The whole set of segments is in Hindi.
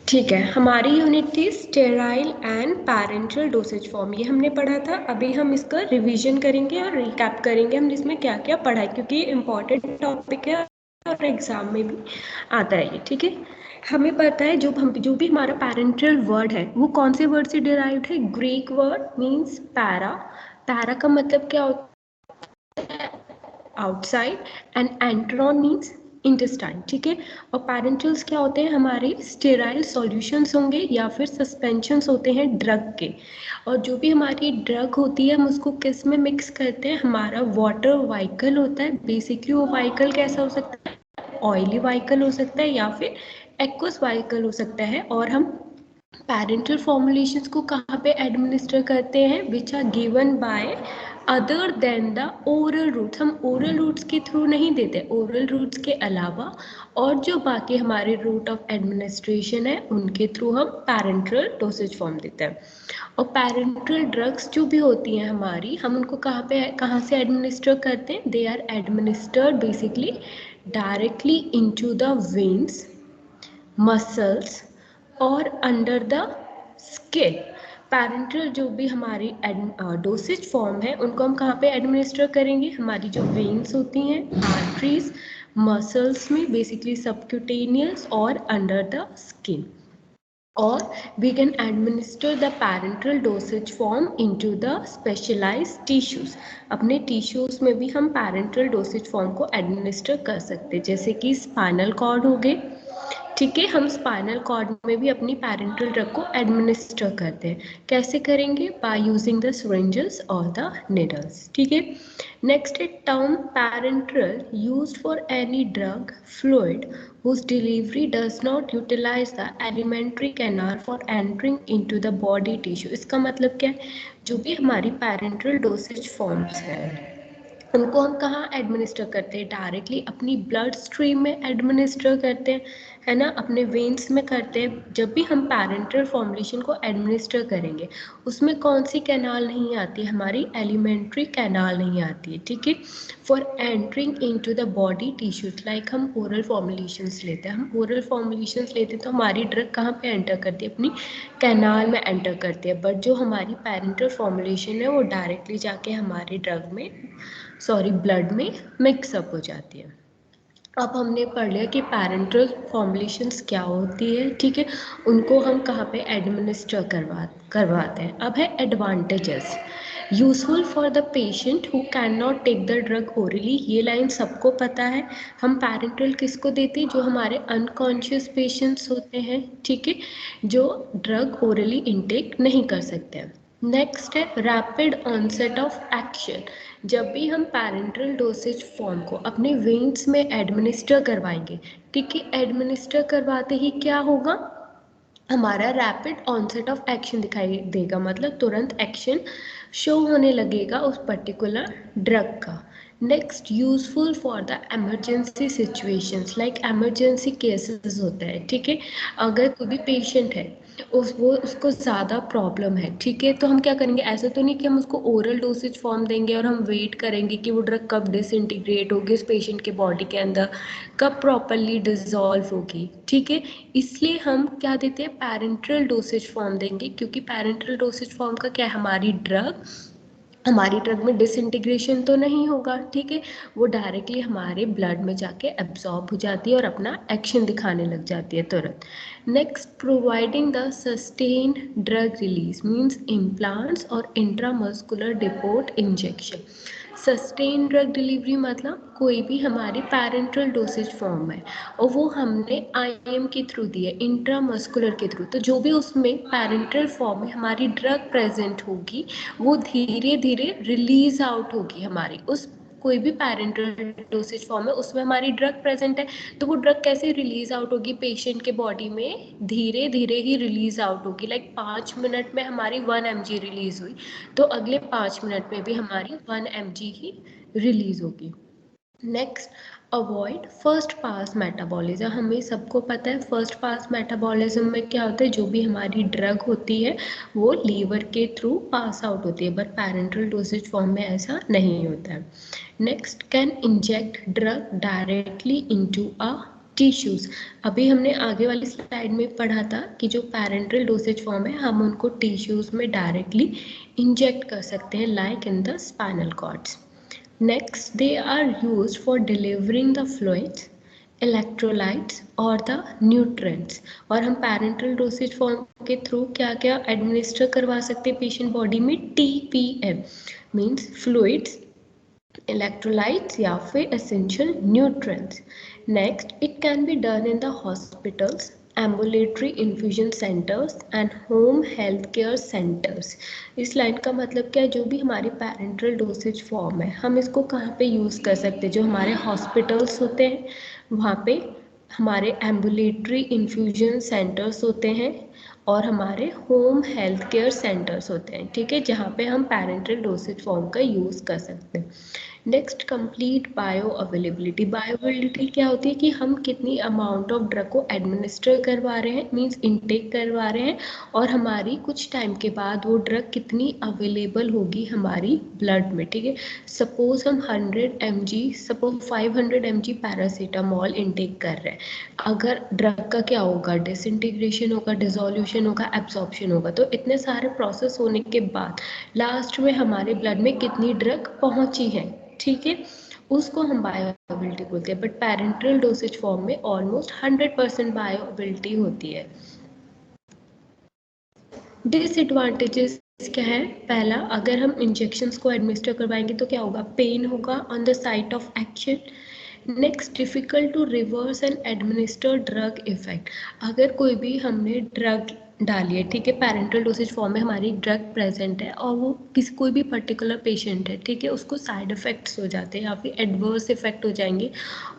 ठीक है, हमारी यूनिट थी sterile and parental dosage form, ये हमने पढ़ा था। अभी हम इसका रिवीजन करेंगे और रिकैप करेंगे हम इसमें क्या क्या पढ़ा है, क्योंकि ये इम्पॉर्टेंट टॉपिक है और एग्जाम में भी आता है ये। ठीक है, हमें पता है जो भी हमारा पैरेंटल वर्ड है वो कौन से वर्ड से डिराइव्ड है। Greek word means para. Para का मतलब क्या होता है, outside, and enteron means intestine. ठीक है, और पैरेंटल्स क्या होते हैं, हमारे स्टेराइल सॉल्यूशंस होंगे या फिर सस्पेंशंस होते हैं ड्रग के। और जो भी हमारी ड्रग होती है हम उसको किस में मिक्स करते हैं, हमारा वाटर वाइकल होता है। बेसिकली वो वाइकल कैसा हो सकता है, ऑयली वाइकल हो सकता है या फिर एक्वस वाइकल हो सकता है। और हम पैरेंटल फॉर्मुलेशंस को कहाँ पे एडमिनिस्टर करते हैं, which are given by other than the oral routes. हम ओरल रूट्स के थ्रू नहीं देते, ओरल रूट्स के अलावा और जो बाकी हमारे रूट ऑफ एडमिनिस्ट्रेशन है उनके थ्रू हम पैरेंटल डोसेज फॉर्म देते हैं। और पैरेंटल ड्रग्स जो भी होती हैं हमारी, हम उनको कहाँ से एडमिनिस्टर करते हैं, they are administered basically directly into the veins, muscles और अंडर द स्किन। पैरेंटल जो भी हमारी डोसेज फॉर्म है उनको हम कहाँ पे एडमिनिस्टर करेंगे, हमारी जो वेन्स होती हैं, आर्टरीज, मसल्स में बेसिकली सबक्यूटेनियस और under the skin. Or we can administer the parenteral dosage form into the specialized tissues. अपने टिश्यूज में भी हम पैरेंटल डोसेज फॉर्म को एडमिनिस्टर कर सकते हैं, जैसे कि स्पाइनल कॉर्ड हो गए। ठीक है, हम स्पाइनल कॉर्ड में भी अपनी पैरेंटल ड्रग को एडमिनिस्टर करते हैं। कैसे करेंगे, बाय यूजिंग द सिरिंजेस और द निडल्स। ठीक है, नेक्स्ट है term parental used for any drug fluid whose delivery does not utilize the alimentary canal for entering into the body tissue। इसका मतलब क्या है, जो भी हमारी पैरेंटल डोसेज फॉर्म्स है उनको हम कहाँ एडमिनिस्टर करते हैं, डायरेक्टली अपनी ब्लड स्ट्रीम में एडमिनिस्टर करते हैं, है ना, अपने वेन्स में करते हैं। जब भी हम पैरेंटल फॉर्मुलेशन को एडमिनिस्टर करेंगे उसमें कौन सी कैनाल नहीं आती, हमारी एलिमेंट्री कैनाल नहीं आती है। ठीक है, for entering into the body tissues, like हम ओरल फॉर्मुलेशंस लेते हैं, हम ओरल फॉर्मुलेशंस लेते हैं तो हमारी ड्रग कहाँ पे एंटर करती है, अपनी कैनाल में एंटर करती है। बट जो हमारी पैरेंटल फॉर्मुलेशन है वो डायरेक्टली जाके हमारे ड्रग में ब्लड में मिक्सअप हो जाती है। अब हमने पढ़ लिया कि पैरेंटल फॉर्मुलेशंस क्या होती है। ठीक है, उनको हम कहाँ पे एडमिनिस्टर करवाते हैं। अब है advantages, useful for the patient who can not take the drug orally. ये लाइन सबको पता है। हम पैरेंटल किसको देते हैं, जो हमारे अनकॉन्शियस पेशेंट्स होते हैं। ठीक है, जो ड्रग ओरली इनटेक नहीं कर सकते हैं। नेक्स्ट है रैपिड ऑनसेट ऑफ एक्शन। जब भी हम पैरेंटल डोसेज फॉर्म को अपने वेन्स में एडमिनिस्टर करवाएंगे, ठीक है, एडमिनिस्टर करवाते ही क्या होगा, हमारा रैपिड ऑनसेट ऑफ एक्शन दिखाई देगा, मतलब तुरंत एक्शन शो होने लगेगा उस पर्टिकुलर ड्रग का। Next, useful for the emergency situations, like emergency cases होता है। ठीक है, अगर कोई भी पेशेंट है उसको ज़्यादा प्रॉब्लम है, ठीक है, तो हम क्या करेंगे, ऐसा तो नहीं कि हम उसको ओरल डोसेज फॉर्म देंगे और हम वेट करेंगे कि वो ड्रग कब डिसइंटीग्रेट होगी उस पेशेंट के बॉडी के अंदर, कब प्रॉपरली डिजॉल्व होगी। ठीक है, इसलिए हम क्या देते हैं, पैरेंटल डोसेज फॉर्म देंगे, क्योंकि पैरेंटल डोसेज फॉर्म का क्या है, हमारी ड्रग में डिसइंटीग्रेशन तो नहीं होगा। ठीक है, वो डायरेक्टली हमारे ब्लड में जाके एब्जॉर्ब हो जाती है और अपना एक्शन दिखाने लग जाती है तुरंत। Next, providing the sustained drug release means implants और intramuscular depot injection. Sustain drug delivery मतलब कोई भी हमारी पैरेंटल डोसेज फॉर्म है और वो हमने आईएम के थ्रू दी है, इंट्रामस्कुलर के थ्रू, तो जो भी उसमें पैरेंटल फॉर्म में हमारी ड्रग प्रेजेंट होगी वो धीरे धीरे रिलीज आउट होगी हमारी उस, कोई भी पैरेंटल डोसेज फॉर्म है उसमें हमारी ड्रग प्रेजेंट है, तो वो ड्रग कैसे रिलीज आउट होगी, पेशेंट के बॉडी में धीरे धीरे ही रिलीज आउट होगी। लाइक 5 मिनट में हमारी 1 mg रिलीज हुई, तो अगले 5 मिनट में भी हमारी 1 mg ही रिलीज होगी। Next, avoid first pass metabolism. हमें सबको पता है फर्स्ट पास मेटाबॉलिज्म में क्या होता है, जो भी हमारी ड्रग होती है वो लीवर के थ्रू पास आउट होती है, बट पैरेंटल डोसेज फॉर्म में ऐसा नहीं होता है। Next, can inject drug directly into a tissues. अभी हमने आगे वाली स्लाइड में पढ़ा था कि जो पैरेंटल डोसेज फॉर्म है हम उनको टिश्यूज में डायरेक्टली इंजेक्ट कर सकते हैं, like in the spinal cords. Next, they are used for delivering the fluids, electrolytes और the nutrients। और हम पैरेंटल डोसेज फॉर्म के थ्रू क्या क्या एडमिनिस्टर करवा सकते हैं पेशेंट बॉडी में, TPM मीन्स फ्लूइड्स, electrolytes या फिर essential nutrients. Next, it can be done in the hospitals, ambulatory infusion centers and home health care centers। इस लाइन का मतलब क्या है, जो भी हमारी पैरेंटल डोसेज फॉर्म है हम इसको कहाँ पे यूज़ कर सकते हैं, जो हमारे हॉस्पिटल्स होते हैं वहाँ पे, हमारे एम्बुलेटरी इन्फ्यूजन सेंटर्स होते हैं और हमारे होम हेल्थ केयर सेंटर्स होते हैं, ठीक है, जहाँ पे हम पैरेंटल डोसेज फॉर्म का यूज़ कर सकते हैं। Next, complete bio availability. Bio availability क्या होती है कि हम कितनी अमाउंट ऑफ ड्रग को एडमिनिस्टर करवा रहे हैं, मीन्स इनटेक करवा रहे हैं, और हमारी कुछ टाइम के बाद वो ड्रग कितनी अवेलेबल होगी हमारी ब्लड में, ठीक है। सपोज हम 100 mg, suppose 500 mg paracetamol intake कर रहे हैं, अगर ड्रग का क्या होगा, डिसइंटीग्रेशन होगा, डिसोल्यूशन होगा, एब्जॉर्प्शन होगा, तो इतने सारे प्रोसेस होने के बाद लास्ट में हमारे ब्लड में कितनी ड्रग पहुंची है, ठीक है, उसको हम बायोअवेलेबिलिटी बोलते हैं। बट पैरेंटल डोसेज फॉर्म में ऑलमोस्ट 100% बायोअवेलेबिलिटी होती है। डिसएडवांटेजेस क्या है, पहला, अगर हम इंजेक्शंस को एडमिनिस्टर करवाएंगे तो क्या होगा, पेन होगा on the site of action. Next, difficult to reverse and administer drug effect. अगर कोई भी हमने ड्रग डाली है, ठीक है, पैरेंटल डोसेज फॉर्म में हमारी ड्रग प्रेजेंट है और वो किसी कोई भी पर्टिकुलर पेशेंट है, ठीक है, उसको साइड इफेक्ट्स हो जाते हैं या फिर एडवर्स इफेक्ट हो जाएंगे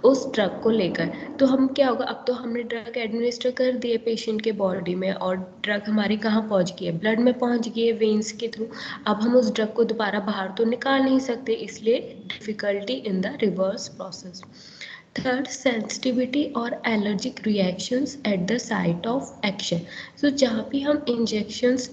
उस ड्रग को लेकर, तो हम क्या होगा, अब तो हमने ड्रग एडमिनिस्टर कर दिए पेशेंट के बॉडी में और ड्रग हमारी कहाँ पहुँच गई है, ब्लड में पहुँच गई है वेन्स के थ्रू। अब हम उस ड्रग को दोबारा बाहर तो निकाल नहीं सकते, इसलिए difficulty in the reverse process. Third, sensitivity और allergic reactions at the site of action. So जहाँ भी हम इंजेक्शंस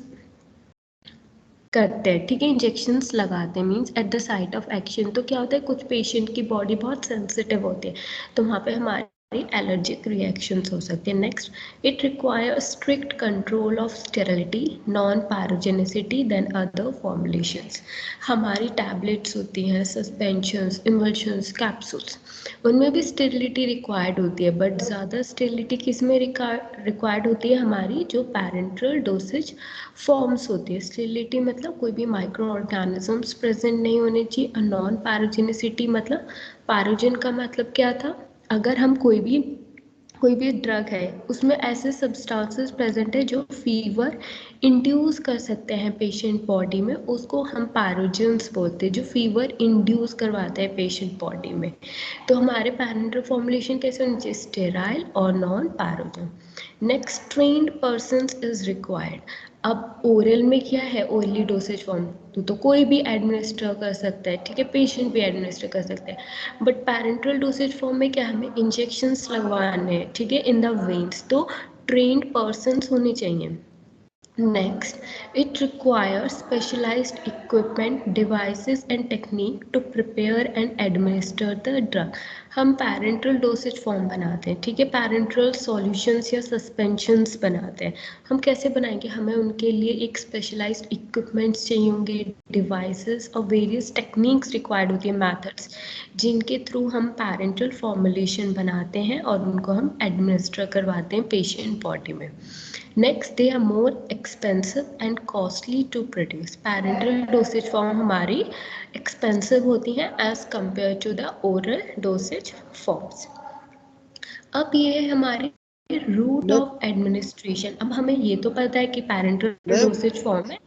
करते हैं, ठीक है, इंजेक्शंस लगाते हैं means eight the site of action, तो क्या होता है, कुछ पेशेंट की बॉडी बहुत सेंसिटिव होती है, तो वहाँ पे हमारी एलर्जिक रिएक्शंस हो सकते हैं। Next, it require strict control of sterility, non pyrogenicity then other formulations. हमारी टैबलेट्स होती हैं, सस्पेंशंस, इमल्शंस, कैप्सूल्स, उनमें भी स्टेरिलिटी रिक्वायर्ड होती है, बट ज़्यादा स्टेरिलिटी किस में रिक्वायर्ड होती है, हमारी जो पैरेंटल डोसेज फॉर्म्स होती है। स्टेरिलिटी मतलब कोई भी माइक्रो ऑर्गेनिजम्स प्रेजेंट नहीं होने चाहिए। नॉन पैरोजेनिसिटी मतलब, पैरोजन का मतलब क्या था, अगर हम कोई भी ड्रग है उसमें ऐसे सब्सटेंसेस प्रेजेंट है जो फीवर इंड्यूस कर सकते हैं पेशेंट बॉडी में, उसको हम पैरोजेंस बोलते हैं, जो फीवर इंड्यूस करवाते हैं पेशेंट बॉडी में। तो हमारे पैरेंटल फॉर्मुलेशन कैसे होनी चाहिए, स्टेराइल और non pyrogen. Next, trained persons is required. अब ओरल में क्या है, ओरली डोसेज फॉर्म तो कोई भी एडमिनिस्टर कर सकता है, ठीक है, पेशेंट भी एडमिनिस्टर कर सकते हैं, बट पैरेंटल डोसेज फॉर्म में क्या, हमें इंजेक्शंस लगवाने हैं, ठीक है, इन द वेन्स, तो ट्रेन्ड पर्सन्स होने चाहिए। Next, it requires specialized equipment, devices and technique to prepare and administer the drug। हम पैरेंटल डोसेज फॉर्म बनाते हैं, ठीक है, पैरेंटल सॉल्यूशंस या सस्पेंशंस बनाते हैं। हम कैसे बनाएंगे, हमें उनके लिए एक स्पेशलाइज्ड इक्विपमेंट्स चाहिए होंगे, डिवाइसेस और वेरियस टेक्निक्स रिक्वायर्ड होती है, मैथड्स, जिनके थ्रू हम पैरेंटल फॉर्मुलेशन बनाते हैं और उनको हम एडमिनिस्टर करवाते हैं पेशेंट बॉडी में। Next, they are more expensive and costly to produce. Parenteral dosage form हमारी एक्सपेंसिव होती हैं as compare to the oral dosage forms. अब ये है हमारी रूट ऑफ एडमिनिस्ट्रेशन। अब हमें ये तो पता है कि पैरेंटल डोसेज फॉर्म है,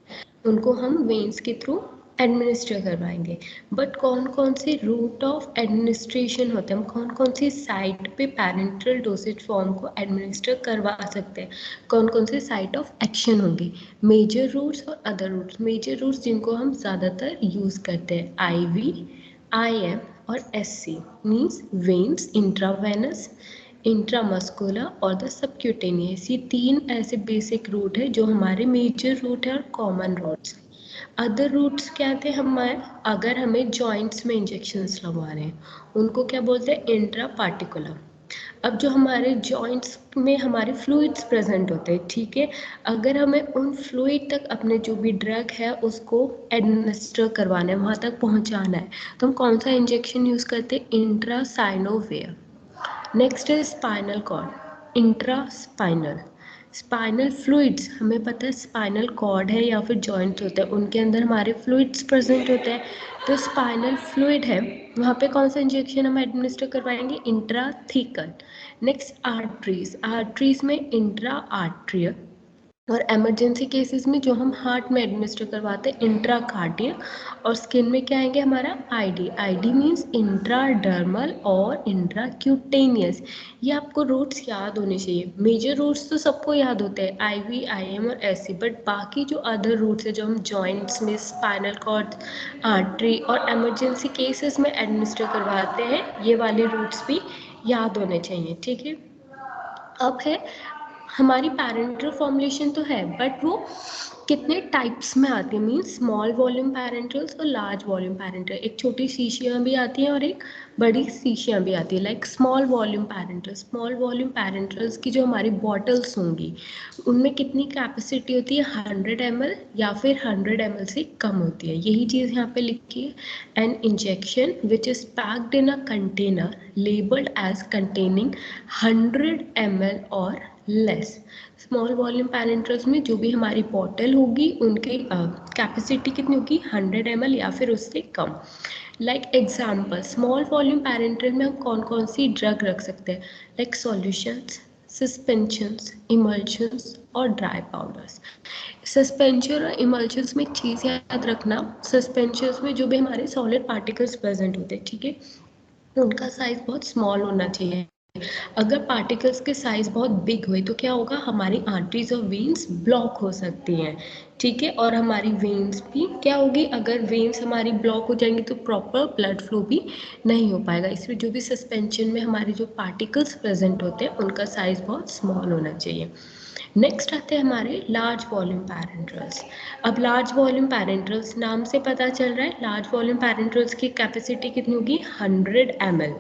उनको हम वेन्स के थ्रू एडमिनिस्टर करवाएंगे, बट कौन कौन से रूट ऑफ एडमिनिस्ट्रेशन होते हैं, हम कौन कौन सी साइट पे पैरेंटल डोसेज फॉर्म को एडमिनिस्टर करवा सकते हैं, कौन कौन से साइट ऑफ एक्शन होंगे, मेजर रूट्स और अदर रूट्स। मेजर रूट्स जिनको हम ज़्यादातर यूज़ करते हैं, IV, IM, और SC means veins, intravenous, intramuscular और द सबक्यूटेनियस। ये 3 ऐसे बेसिक रूट है जो हमारे मेजर रूट है और कॉमन रूट्स। अदर रूट्स क्या थे हमारे, अगर हमें जॉइंट्स में इंजेक्शंस लगवाने हैं उनको क्या बोलते हैं, इंट्रा पार्टिकुलर। अब जो हमारे जॉइंट्स में हमारे फ्लूइड्स प्रेजेंट होते हैं, ठीक है, अगर हमें उन फ्लूइड तक अपने जो भी ड्रग है उसको एडमिनिस्टर करवाना है, वहाँ तक पहुँचाना है, तो हम कौन सा इंजेक्शन यूज़ करते हैं, इंट्रासाइनोवियर। नेक्स्ट है स्पाइनल कॉर्ड, इंट्रास्पाइनल। स्पाइनल फ्लूइड्स, हमें पता है स्पाइनल कॉर्ड है या फिर जॉइंट्स होते हैं उनके अंदर हमारे फ्लूइड्स प्रेजेंट होते हैं, तो स्पाइनल फ्लूइड है वहाँ पे कौन सा इंजेक्शन हम एडमिनिस्टर करवाएंगे, इंट्राथीकल। नेक्स्ट आर्टरीज, आर्टरीज में इंट्रा आर्ट्रियल। और इमरजेंसी केसेस में जो हम हार्ट में एडमिनिस्टर करवाते हैं इंट्राकार्डियल। और स्किन में क्या आएंगे हमारा आईडी, आईडी मीन्स इंट्राडर्मल और इंट्राक्यूटेनियस। ये आपको रूट्स याद होने चाहिए। मेजर रूट्स तो सबको याद होते हैं, आईवी, आईएम और एससी, बट बाकी जो अदर रूट्स है जो हम जॉइंट्स में, स्पाइनल कॉर्ड, आर्टरी और इमरजेंसी केसेस में एडमिनिस्टर करवाते हैं, ये वाले रूट्स भी याद होने चाहिए, ठीक है। अब है हमारी पैरेंटल फॉर्मुलेशन तो है, बट वो कितने टाइप्स में आती है, मीन्स स्मॉल वॉल्यूम पैरेंटल्स और लार्ज वॉल्यूम पैरेंटल। एक छोटी शीशियाँ भी आती हैं और एक बड़ी शीशियाँ भी आती है। Like small volume parenterals, small volume parenterals की जो हमारी बॉटल्स होंगी उनमें कितनी कैपेसिटी होती है, 100 ml या फिर 100 ml से कम होती है, यही चीज़ यहाँ पे लिखी है। An injection which is packed in a container labelled as containing 100 ml और लेस। स्मॉल वॉल्यूम पैरेंटल्स में जो भी हमारी बॉटल होगी उनकी कैपेसिटी कितनी होगी, 100 ml या फिर उससे कम। Like example, small volume parenteral में हम कौन कौन सी ड्रग रख सकते हैं, लाइक सॉल्यूशंस, सस्पेंशंस, इमल्शंस और ड्राई पाउडर्स। सस्पेंशन और इमल्शंस में एक चीज़ याद रखना, सस्पेंशंस में जो भी हमारे सॉलिड पार्टिकल्स प्रेजेंट होते हैं, ठीक है, उनका साइज बहुत स्मॉल होना चाहिए। अगर पार्टिकल्स के साइज बहुत बिग हुए तो क्या होगा, हमारी आर्टरीज और वेन्स ब्लॉक हो सकती हैं, ठीक है, और हमारी वेन्स भी क्या होगी, अगर वेन्स हमारी ब्लॉक हो जाएंगी तो प्रॉपर ब्लड फ्लो भी नहीं हो पाएगा। इसमें जो भी सस्पेंशन में हमारे जो पार्टिकल्स प्रेजेंट होते हैं उनका साइज बहुत स्मॉल होना चाहिए। नेक्स्ट आते हैं हमारे लार्ज वॉल्यूम पैरेंटल्स। अब लार्ज वॉल्यूम पैरेंटल्स नाम से पता चल रहा है, लार्ज वॉल्यूम पैरेंटल्स की कैपेसिटी कितनी होगी, 100 ml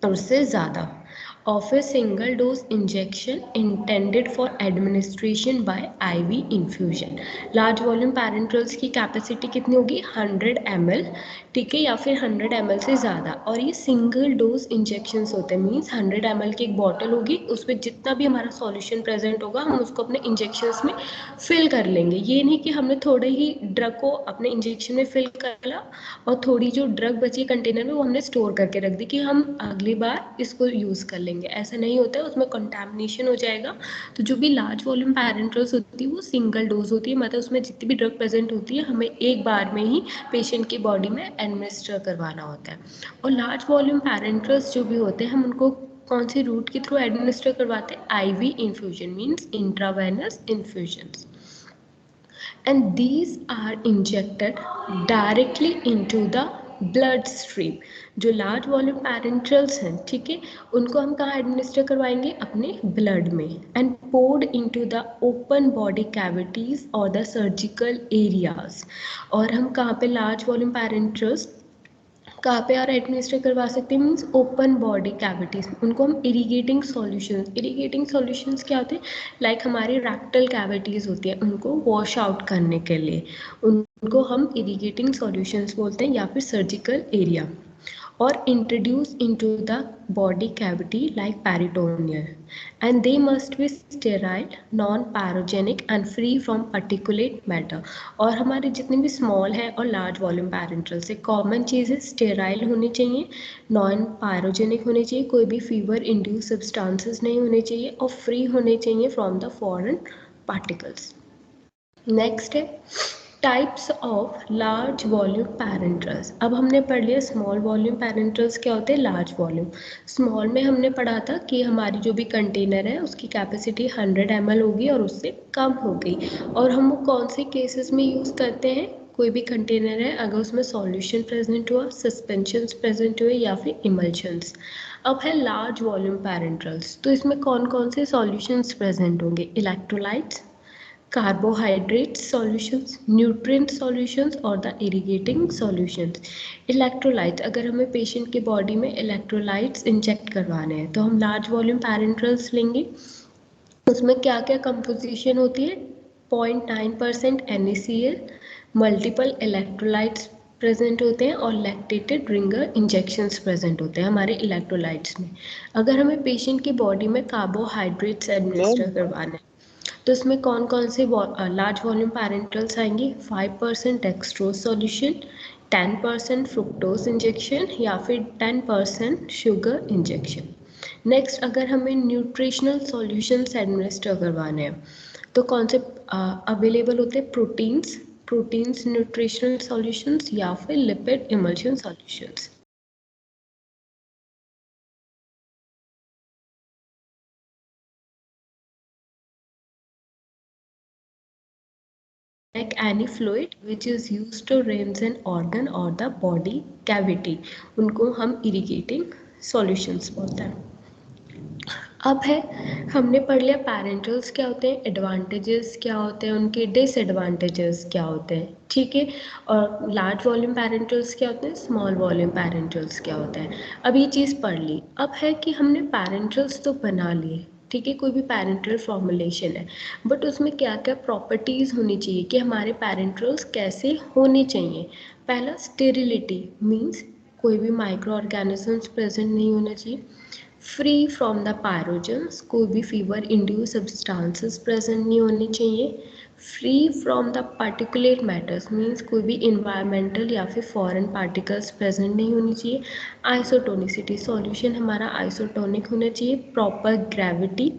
और उससे ज़्यादा of a single dose injection intended for administration by IV infusion। Large volume parenterals की कैपेसिटी कितनी होगी, 100 ml, ठीक है, या फिर 100 ml से ज़्यादा। और ये सिंगल डोज इंजेक्शंस होते हैं, मीन्स 100 ml की एक बॉटल होगी, उसमें जितना भी हमारा सॉल्यूशन प्रेजेंट होगा हम उसको अपने इंजेक्शंस में फिल कर लेंगे। ये नहीं कि हमने थोड़े ही ड्रग को अपने इंजेक्शन में फिल कर लिया और थोड़ी जो ड्रग बची कंटेनर में वो हमने स्टोर करके रख दी कि हम अगली बार इसको यूज़ कर लेंगे, ऐसा नहीं होता है, उसमें कंटामिनेशन हो जाएगा। तो जो भी लार्ज वॉल्यूम पैरेंटल्स होती है वो सिंगल डोज होती है, मतलब उसमें जितनी भी ड्रग प्रेजेंट होती है हमें एक बार में ही पेशेंट की बॉडी में एडमिनिस्टर करवाना होता है। और लार्ज वॉल्यूम पैरेंटल्स जो भी होते हैं हम उनको कौन सी रूट के थ्रू एडमिनिस्टर करवाते हैं, IV infusion, means intravenous infusions, and these are injected directly into the blood stream. जो लार्ज वॉल्यूम पैरेंटल्स हैं, ठीक है, उनको हम कहाँ एडमिनिस्टर करवाएंगे, अपने ब्लड में, and poured into the open body cavities और द सर्जिकल एरियाज। और हम कहाँ पे लार्ज वॉल्यूम पैरेंटल्स कहाँ पे और एडमिनिस्टर करवा सकते हैं, मीन्स ओपन बॉडी कैविटीज। उनको हम इरीगेटिंग सॉल्यूशंस, इरीगेटिंग सॉल्यूशंस क्या होते हैं, लाइक हमारी रैक्टल कैविटीज होती है उनको वॉश आउट करने के लिए उनको हम इरीगेटिंग सॉल्यूशंस बोलते हैं, या फिर surgical area. or introduced into the body cavity like peritoneal, and they must be sterile, non-pyrogenic and free from particulate matter। और हमारे जितने भी स्मॉल है और लार्ज वॉल्यूम पैरेंटल से कॉमन चीज़ है, स्टेराइल होनी चाहिए, नॉन पायरोजेनिक होने चाहिए, कोई भी फीवर इंड्यूस सब्सटेंसेस नहीं होने चाहिए और फ्री होने चाहिए from the foreign particles. Next है टाइप्स ऑफ लार्ज वॉल्यूम पैरेंटल्स। अब हमने पढ़ लिया स्मॉल वॉल्यूम पैरेंटल्स क्या होते हैं, लार्ज वॉल्यूम। स्मॉल में हमने पढ़ा था कि हमारी जो भी कंटेनर है उसकी कैपेसिटी 100 ml होगी और उससे कम होगी, और हम वो कौन से केसेस में यूज़ करते हैं, कोई भी कंटेनर है, अगर उसमें सॉल्यूशन प्रेजेंट हुआ, सस्पेंशंस प्रेजेंट हुए या फिर इमल्शंस। अब है लार्ज वॉल्यूम पैरेंट्रल्स, तो इसमें कौन कौन से सॉल्यूशंस प्रेजेंट होंगे? Electrolytes, carbohydrates solutions, nutrient solutions और द irrigating solutions। इलेक्ट्रोलाइट्स, अगर हमें पेशेंट की बॉडी में इलेक्ट्रोलाइट्स इंजेक्ट करवाने हैं तो हम लार्ज वॉल्यूम पैरेंट्रल्स लेंगे। उसमें क्या क्या कंपोजिशन होती है? 0.9% NaCl, मल्टीपल इलेक्ट्रोलाइट्स प्रेजेंट होते हैं और लैक्टेटेड रिंगर इंजेक्शंस प्रेजेंट होते हैं हमारे इलेक्ट्रोलाइट्स में। अगर हमें पेशेंट की बॉडी में कार्बोहाइड्रेट्स एडमिनिस्टर करवाना है तो इसमें कौन कौन से लार्ज वॉल्यूम पैरेंटल्स आएंगे? 5% डेक्सट्रोज सॉल्यूशन, 10% फ्रुक्टोज इंजेक्शन या फिर 10% शुगर इंजेक्शन। नेक्स्ट, अगर हमें न्यूट्रिशनल सॉल्यूशंस एडमिनिस्टर करवाने हैं तो कौन से अवेलेबल होते हैं? प्रोटीन्स न्यूट्रिशनल सॉल्यूशंस या फिर lipid emulsion solutions. Like any fluid which is used to rinse an organ or the body cavity, उनको हम irrigating solutions बोलते हैं। अब है, हमने पढ़ लिया पैरेंटल्स क्या होते हैं, एडवांटेजेस क्या होते हैं, उनके डिसएडवांटेजेस क्या होते हैं, ठीक है। और लार्ज वॉल्यूम पैरेंटल्स क्या होते हैं, स्मॉल वॉल्यूम पैरेंटल्स क्या होते हैं। अब ये चीज़ पढ़ ली। अब है कि हमने पैरेंटल्स तो बना लिए, ठीक है, कोई भी पैरेंटल फॉर्मुलेशन है, बट उसमें क्या क्या प्रॉपर्टीज़ होनी चाहिए कि हमारे पैरेंटल्स कैसे होने चाहिए। पहला, स्टेरिलिटी मीन्स कोई भी माइक्रो ऑर्गेनिजम्स प्रेजेंट नहीं होना चाहिए। फ्री फ्रॉम द पायरोजन्स, कोई भी फीवर इंड्यूस सब्सटेंसेस प्रेजेंट नहीं होने चाहिए। Free from the particulate matters means कोई भी इन्वायरमेंटल या फिर फॉरेन पार्टिकल्स प्रेजेंट नहीं होनी चाहिए। आइसोटोनिसिटी, सॉल्यूशन हमारा आइसोटोनिक होना चाहिए। प्रॉपर ग्रेविटी,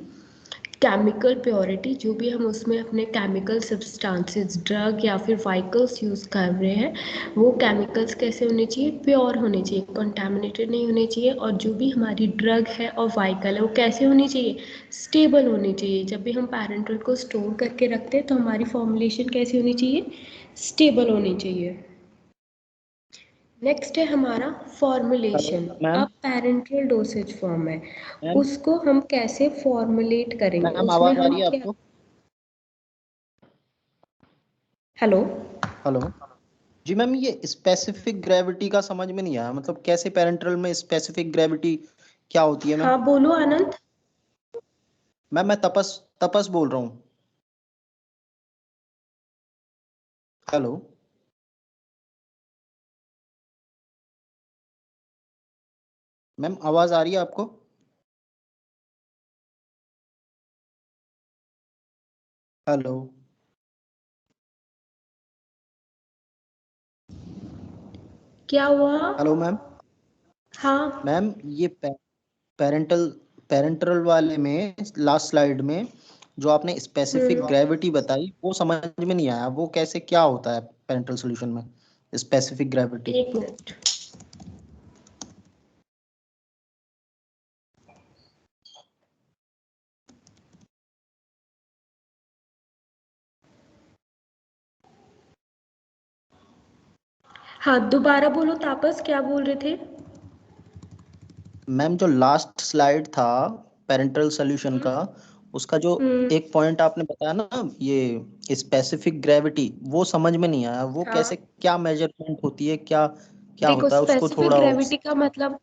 केमिकल प्योरिटी, जो भी हम उसमें अपने केमिकल सब्सटेंसेस, ड्रग या फिर व्हीकल्स यूज़ कर रहे हैं, वो केमिकल्स कैसे होने चाहिए? प्योर होने चाहिए, कंटामिनेटेड नहीं होने चाहिए। और जो भी हमारी ड्रग है और व्हीकल है वो कैसे होनी चाहिए? स्टेबल होनी चाहिए। जब भी हम पैरेंटल को स्टोर करके रखते हैं तो हमारी फॉर्मुलेशन कैसी होनी चाहिए? स्टेबल होनी चाहिए। नेक्स्ट है हमारा फॉर्मुलेशन। मैम अब पैरेंटल डोसेज फॉर्म है, मैम उसको हम कैसे फॉर्मुलेट करेंगे? मैम उसमें आवाज आ हम रही है क्या, आपको? हेलो, हेलो जी मैम, ये स्पेसिफिक ग्रेविटी का समझ में नहीं आया, मतलब कैसे पेरेंटल में स्पेसिफिक ग्रेविटी क्या होती है मैम? हाँ बोलो आनंद। मैम मैं तपस तपस बोल रहा हूँ। हेलो मैम, आवाज आ रही है आपको? हेलो क्या हुआ? Hello ma'am. हाँ। मैम ये पेरेंटल पेरेंटल वाले में लास्ट स्लाइड में जो आपने स्पेसिफिक ग्रेविटी बताई वो समझ में नहीं आया, वो कैसे क्या होता है पेरेंटल सॉल्यूशन में स्पेसिफिक ग्रेविटी? एक मिनट। हाँ दोबारा बोलो तापस, क्या बोल रहे थे? मैम जो लास्ट स्लाइड था पेरेंटल सॉल्यूशन का, उसका जो हम्म। एक पॉइंट आपने बताया ना, ये स्पेसिफिक ग्रेविटी, वो समझ में नहीं आया, वो हाँ कैसे क्या मेजरमेंट होती है, क्या क्या देखो, होता है उसको स्पेसिफिक थोड़ा ग्रेविटी का मतलब,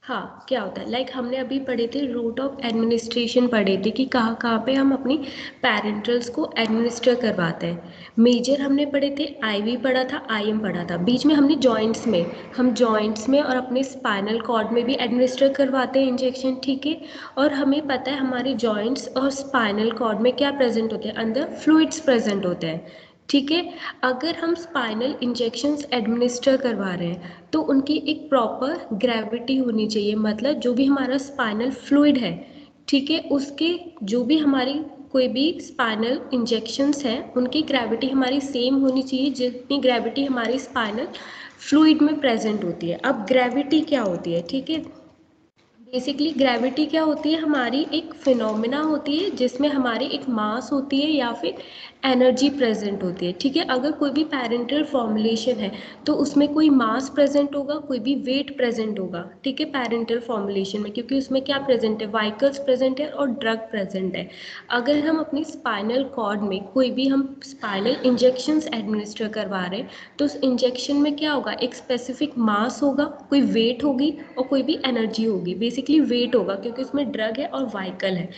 हाँ क्या होता है, लाइक हमने अभी पढ़े थे रूट ऑफ एडमिनिस्ट्रेशन, पढ़े थे कि कहाँ कहाँ पे हम अपनी पैरेंटल्स को एडमिनिस्टर करवाते हैं। मेजर हमने पढ़े थे, आईवी पढ़ा था, आईएम पढ़ा था। बीच में हमने जॉइंट्स में, हम जॉइंट्स में और अपने स्पाइनल कॉर्ड में भी एडमिनिस्टर करवाते हैं इंजेक्शन, ठीक है। और हमें पता है हमारे जॉइंट्स और स्पाइनल कॉर्ड में क्या प्रेजेंट होते हैं? अंदर फ्लूइड्स प्रेजेंट होते हैं, ठीक है। अगर हम स्पाइनल इंजेक्शंस एडमिनिस्टर करवा रहे हैं तो उनकी एक प्रॉपर ग्रेविटी होनी चाहिए, मतलब जो भी हमारा स्पाइनल फ्लूइड है, ठीक है, उसके जो भी हमारी कोई भी स्पाइनल इंजेक्शंस हैं उनकी ग्रेविटी हमारी सेम होनी चाहिए जितनी ग्रेविटी हमारी स्पाइनल फ्लूइड में प्रेजेंट होती है। अब ग्रेविटी क्या होती है, ठीक है, बेसिकली ग्रेविटी क्या होती है, हमारी एक फिनोमिना होती है जिसमें हमारी एक मास होती है या फिर एनर्जी प्रेजेंट होती है। ठीक है, अगर कोई भी पैरेंटल फॉर्मुलेशन है तो उसमें कोई मास प्रेजेंट होगा, कोई भी वेट प्रेजेंट होगा। ठीक है, पैरेंटल फॉर्मुलेशन में, क्योंकि उसमें क्या प्रेजेंट है, वाइकल्स प्रेजेंट है और ड्रग प्रेजेंट है। अगर हम अपनी स्पाइनल कॉर्ड में कोई भी हम स्पाइनल इंजेक्शंस एडमिनिस्टर करवा रहे हैं तो उस इंजेक्शन में क्या होगा, एक स्पेसिफिक मास होगा, कोई वेट होगी और कोई भी एनर्जी होगी। बेसिकली वेट होगा क्योंकि उसमें ड्रग है और वाइकल है।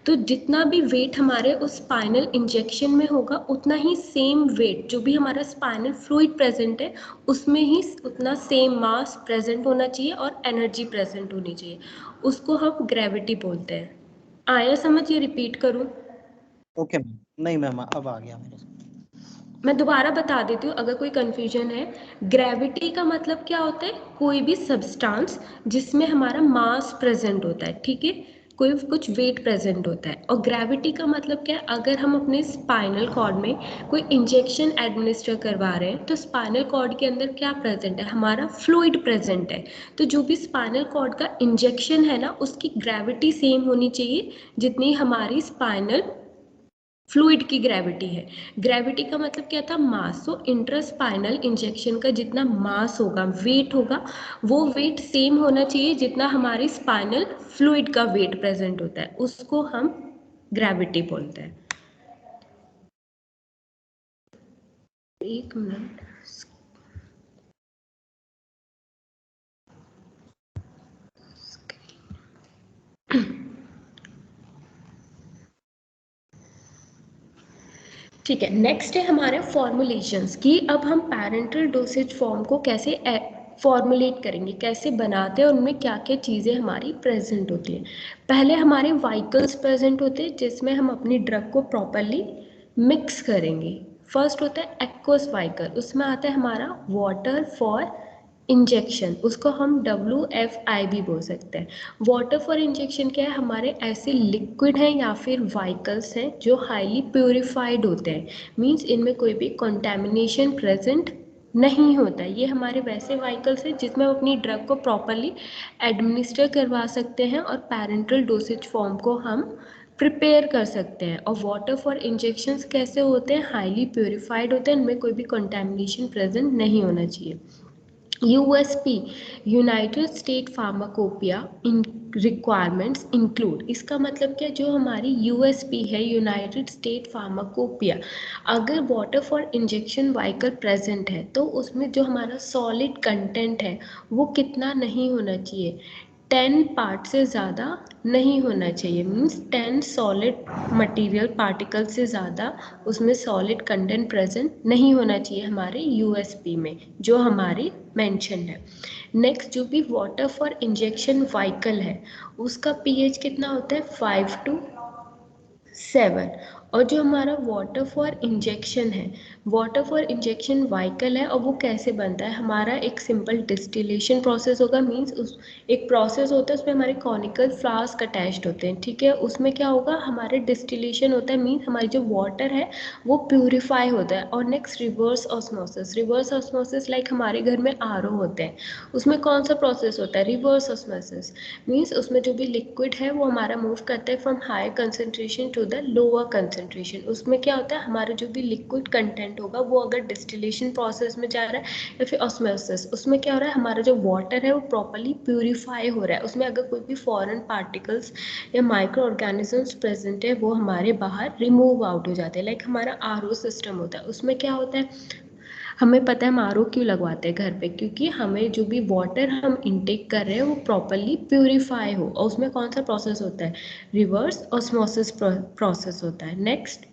तो जितना भी वेट हमारे उस स्पाइनल इंजेक्शन में होगा उतना ही सेम वेट जो भी हमारा स्पाइनल फ्लूइड प्रेजेंट है उसमें ही उतना सेम मास प्रेजेंट होना चाहिए और एनर्जी प्रेजेंट होनी चाहिए। उसको हम ग्रेविटी बोलते हैं। आया समझ, ये रिपीट करूं? ओके मैम, नहीं मैम अब आ गया मेरे से। मैं दोबारा बता देती हूँ अगर कोई कंफ्यूजन है। ग्रेविटी का मतलब क्या होता है, कोई भी सब्सटेंस जिसमें हमारा मास प्रेजेंट होता है। ठीक है, कोई कुछ वेट प्रेजेंट होता है। और ग्रेविटी का मतलब क्या है, अगर हम अपने स्पाइनल कॉर्ड में कोई इंजेक्शन एडमिनिस्टर करवा रहे हैं तो स्पाइनल कॉर्ड के अंदर क्या प्रेजेंट है, हमारा फ्लूइड प्रेजेंट है। तो जो भी स्पाइनल कॉर्ड का इंजेक्शन है ना उसकी ग्रेविटी सेम होनी चाहिए जितनी हमारी स्पाइनल फ्लूइड की ग्रेविटी है। ग्रेविटी का मतलब क्या था, मास। सो इंट्रास्पाइनल इंजेक्शन का जितना मास होगा, वेट होगा, वो वेट सेम होना चाहिए जितना हमारी स्पाइनल फ्लूइड का वेट प्रेजेंट होता है, उसको हम ग्रेविटी बोलते हैं। एक मिनट। ठीक है, नेक्स्ट है हमारे फॉर्मुलेशंस की। अब हम पैरेंटल डोसेज फॉर्म को कैसे फॉर्मुलेट करेंगे, कैसे बनाते हैं, उनमें क्या क्या चीज़ें हमारी प्रेजेंट होती हैं। पहले हमारे वाइकल्स प्रेजेंट होते हैं जिसमें हम अपनी ड्रग को प्रॉपरली मिक्स करेंगे। फर्स्ट होता है एक्वस वाइकल, उसमें आता है हमारा वाटर फॉर इंजेक्शन, उसको हम WFI भी बोल सकते हैं। वाटर फॉर इंजेक्शन क्या है, हमारे ऐसे लिक्विड हैं या फिर वाइकल्स हैं जो हाईली प्योरीफाइड होते हैं। मीन्स इनमें कोई भी कंटेमिनेशन प्रेजेंट नहीं होता है। ये हमारे वैसे वाइकल्स हैं जिसमें हम अपनी ड्रग को प्रॉपरली एडमिनिस्टर करवा सकते हैं और पैरेंटल डोसेज फॉर्म को हम प्रिपेयर कर सकते हैं। और वाटर फॉर इंजेक्शंस कैसे होते हैं, हाईली प्योरीफाइड होते हैं, इनमें कोई भी कंटेमिनेशन प्रेजेंट नहीं होना चाहिए। USP यूनाइटेड स्टेट फार्माकोपिया इन रिक्वायरमेंट्स इंक्लूड, इसका मतलब क्या, जो हमारी USP है यूनाइटेड स्टेट फार्माकोपिया, अगर water for injection vehicle present है तो उसमें जो हमारा सॉलिड कंटेंट है वो कितना नहीं होना चाहिए, 10 पार्ट से ज़्यादा नहीं होना चाहिए। मीन्स 10 सॉलिड मटेरियल पार्टिकल से ज़्यादा उसमें सॉलिड कंटेंट प्रेजेंट नहीं होना चाहिए हमारे USP में जो हमारी मेंशन है। नेक्स्ट, जो भी वाटर फॉर इंजेक्शन वाइकल है उसका pH कितना होता है, 5 to 7। और जो हमारा वाटर फॉर इंजेक्शन है, वाटर फॉर इंजेक्शन वाइकल है और वो कैसे बनता है, हमारा एक सिंपल डिस्टिलेशन प्रोसेस होगा। मीन्स उस एक प्रोसेस होता है उसमें हमारे कॉनिकल फ्लास्क अटैच्ड होते हैं। ठीक है, उसमें क्या होगा, हमारे डिस्टिलेशन होता है। मीन्स हमारी जो वाटर है वो प्यूरिफाई होता है। और next reverse osmosis, reverse osmosis like हमारे घर में RO होते हैं, उसमें कौन सा प्रोसेस होता है, रिवर्स ऑस्मोसिस। मीन्स उसमें जो भी लिक्विड है वो हमारा मूव करता है from high concentration to the lower concentration. उसमें क्या होता है, हमारा जो भी लिक्विड कंटेंट होगा वो अगर डिस्टिलेशन प्रोसेस में जा रहा है या फिर ऑस्मोसिस, उसमें क्या हो रहा है, हमारा जो वाटर है वो प्रॉपरली प्यूरिफाई हो रहा है। उसमें अगर कोई भी फॉरेन पार्टिकल्स या माइक्रो ऑर्गेनिजम्स प्रेजेंट है वो हमारे बाहर रिमूव आउट हो जाते हैं। लाइक हमारा RO सिस्टम होता है, उसमें क्या होता है, हमें पता है हम RO क्यों लगवाते हैं घर पे, क्योंकि हमें जो भी वाटर हम इनटेक कर रहे हैं वो प्रॉपरली प्यूरिफाई हो। और उसमें कौन सा प्रोसेस होता है, रिवर्स ऑस्मोसिस प्रोसेस होता है। नेक्स्ट,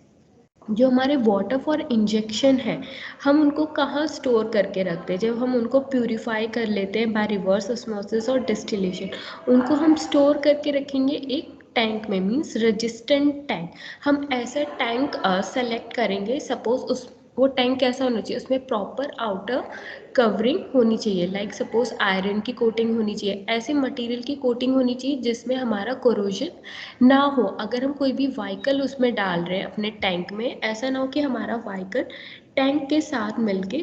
जो हमारे वाटर फॉर इंजेक्शन है हम उनको कहाँ स्टोर करके रखते हैं, जब हम उनको प्यूरिफाई कर लेते हैं बाय रिवर्स ऑस्मोसिस और डिस्टिलेशन, उनको हम स्टोर करके रखेंगे एक टैंक में। मीन्स रेजिस्टेंट टैंक, हम ऐसा टैंक सेलेक्ट करेंगे। सपोज उस वो टैंक कैसा होना चाहिए, उसमें प्रॉपर आउटर कवरिंग होनी चाहिए। लाइक सपोज आयरन की कोटिंग होनी चाहिए, ऐसे मटेरियल की कोटिंग होनी चाहिए जिसमें हमारा कोरोजन ना हो। अगर हम कोई भी वाइकल उसमें डाल रहे हैं अपने टैंक में, ऐसा ना हो कि हमारा वाइकल टैंक के साथ मिलके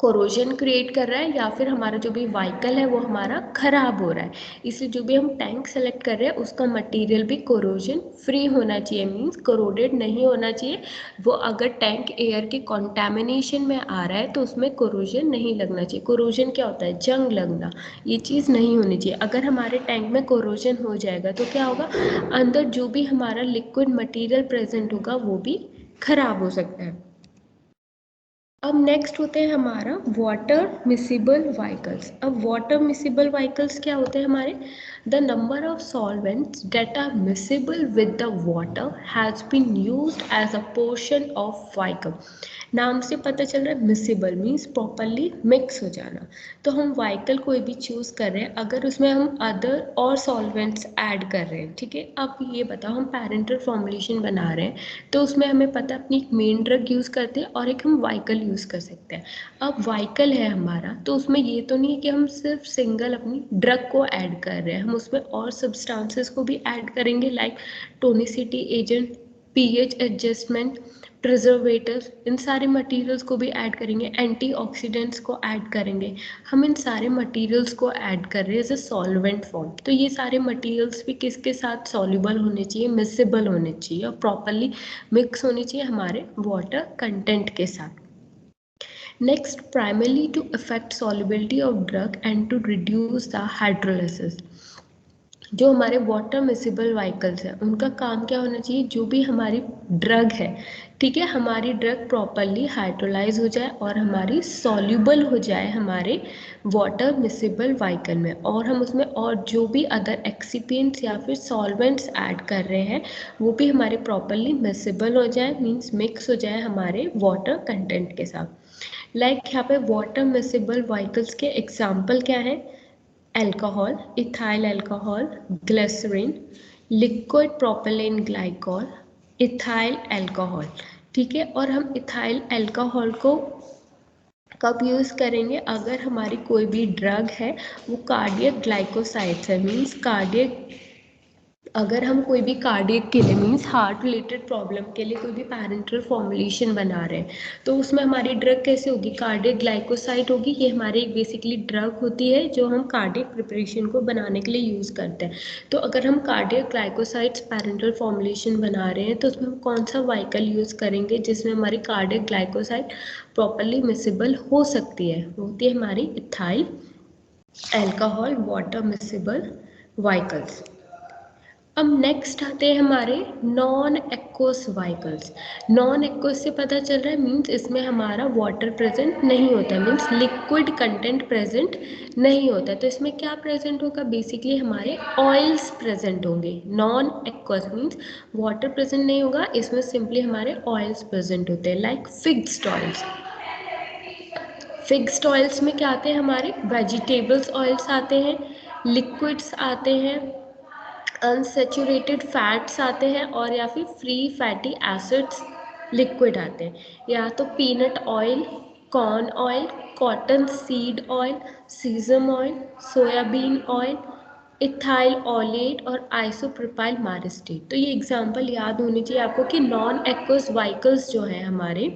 कोरोजन क्रिएट कर रहा है या फिर हमारा जो भी व्हीकल है वो हमारा खराब हो रहा है। इसलिए जो भी हम टैंक सेलेक्ट कर रहे हैं उसका मटेरियल भी कोरोजन फ्री होना चाहिए, मींस कोरोडेड नहीं होना चाहिए। वो अगर टैंक एयर के कॉन्टैमिनेशन में आ रहा है तो उसमें कोरोजन नहीं लगना चाहिए। कोरोजन क्या होता है? जंग लगना, ये चीज़ नहीं होनी चाहिए। अगर हमारे टैंक में कोरोजन हो जाएगा तो क्या होगा, अंदर जो भी हमारा लिक्विड मटीरियल प्रेजेंट होगा वो भी खराब हो सकता है। अब नेक्स्ट होते हैं हमारा वाटर मिसिबल व्हीकल्स। अब वाटर मिसिबल व्हीकल्स क्या होते हैं हमारे? The number of solvents that are miscible with the water has been used as a portion of vehicle. नाम से पता चल रहा है मिसिबल मीन्स प्रॉपरली मिक्स हो जाना। तो हम व्हीकल कोई भी चूज़ कर रहे हैं, अगर उसमें हम अदर और सॉल्वेंट्स ऐड कर रहे हैं, ठीक है। अब ये बताओ, हम पैरेंटल फॉर्मुलेशन बना रहे हैं तो उसमें हमें पता है अपनी एक मेन ड्रग यूज़ करते हैं और एक हम व्हीकल यूज़ कर सकते हैं। अब व्हीकल है हमारा तो उसमें ये तो नहीं है कि हम सिर्फ सिंगल अपनी ड्रग को ऐड कर रहे हैं, हम उसमें और सब्सटेंसेस को भी ऐड करेंगे, like tonicity agent, pH adjustment, preservatives, इन सारे मटेरियल्स को भी ऐड करेंगे, एंटीऑक्सीडेंट्स को ऐड करेंगे। हम इन सारे मटेरियल्स को ऐड कर रहे हैं एज ए सॉल्वेंट फॉर्म। तो ये सारे मटेरियल्स भी किसके साथ सॉल्युबल होने चाहिए? मिसिबल होने चाहिए और प्रॉपरली मिक्स होनी चाहिए हमारे वाटर कंटेंट के साथ। Next, primarily to affect solubility of drug and to reduce the hydrolysis. जो हमारे वाटर मिसिबल व्हीकल्स हैं उनका काम क्या होना चाहिए? जो भी हमारी ड्रग है, ठीक है, हमारी ड्रग प्रॉपरली हाइड्रोलाइज हो जाए और हमारी सॉल्युबल हो जाए हमारे वाटर मिसिबल व्हीकल में, और हम उसमें और जो भी अदर एक्सिपिएंट्स या फिर सॉल्वेंट्स ऐड कर रहे हैं वो भी हमारे प्रॉपरली मिसिबल हो जाए, मीन्स मिक्स हो जाए हमारे वाटर कंटेंट के साथ। लाइक यहाँ पे वाटर मिसिबल व्हीकल्स के एग्जाम्पल क्या है? Alcohol, ethyl alcohol, glycerine, liquid propylene glycol, ethyl alcohol, ठीक है। और हम इथाइल अल्कोहल को कब यूज़ करेंगे? अगर हमारी कोई भी ड्रग है वो कार्डियक ग्लाइकोसाइड्स है, मीन्स कार्डियक, अगर हम कोई भी कार्डियक के लिए मीन्स हार्ट रिलेटेड प्रॉब्लम के लिए कोई भी पैरेंटल फॉर्मुलेशन बना रहे हैं तो उसमें हमारी ड्रग कैसे होगी? कार्डियक ग्लाइकोसाइड होगी। ये हमारी बेसिकली ड्रग होती है जो हम कार्डियक प्रिपरेशन को बनाने के लिए यूज़ करते हैं। तो अगर हम कार्डियक ग्लाइकोसाइड्स पैरेंटल फॉर्मुलेशन बना रहे हैं तो उसमें हम कौन सा व्हीकल यूज़ करेंगे जिसमें हमारी कार्डियक ग्लाइकोसाइड प्रॉपरली मिसिबल हो सकती है? वो होती है हमारी ethyl alcohol water miscible vehicles. अब नेक्स्ट आते हैं हमारे non aqueous vehicles. Non aqueous से पता चल रहा है मीन्स इसमें हमारा वाटर प्रेजेंट नहीं होता, मीन्स लिक्विड कंटेंट प्रेजेंट नहीं होता। तो इसमें क्या प्रेजेंट होगा? बेसिकली हमारे ऑयल्स प्रेजेंट होंगे। Non aqueous means water present नहीं होगा, इसमें सिंपली हमारे ऑयल्स प्रेजेंट होते हैं, like fixed oils. Fixed oils में क्या आते हैं? हमारे वेजिटेबल्स ऑयल्स आते हैं, लिक्विड्स आते हैं, अनसेचुरेटेड फैट्स आते हैं, और या फिर फ्री फैटी एसिड्स लिक्विड आते हैं। या तो peanut oil, corn oil, cotton seed oil, caesium oil, soybean oil, ethyl owlet और आइसोप्रोपाइल मारिस्टेट। तो ये एग्जांपल याद होनी चाहिए आपको कि नॉन एक्वस व्हीकल्स जो है हमारे,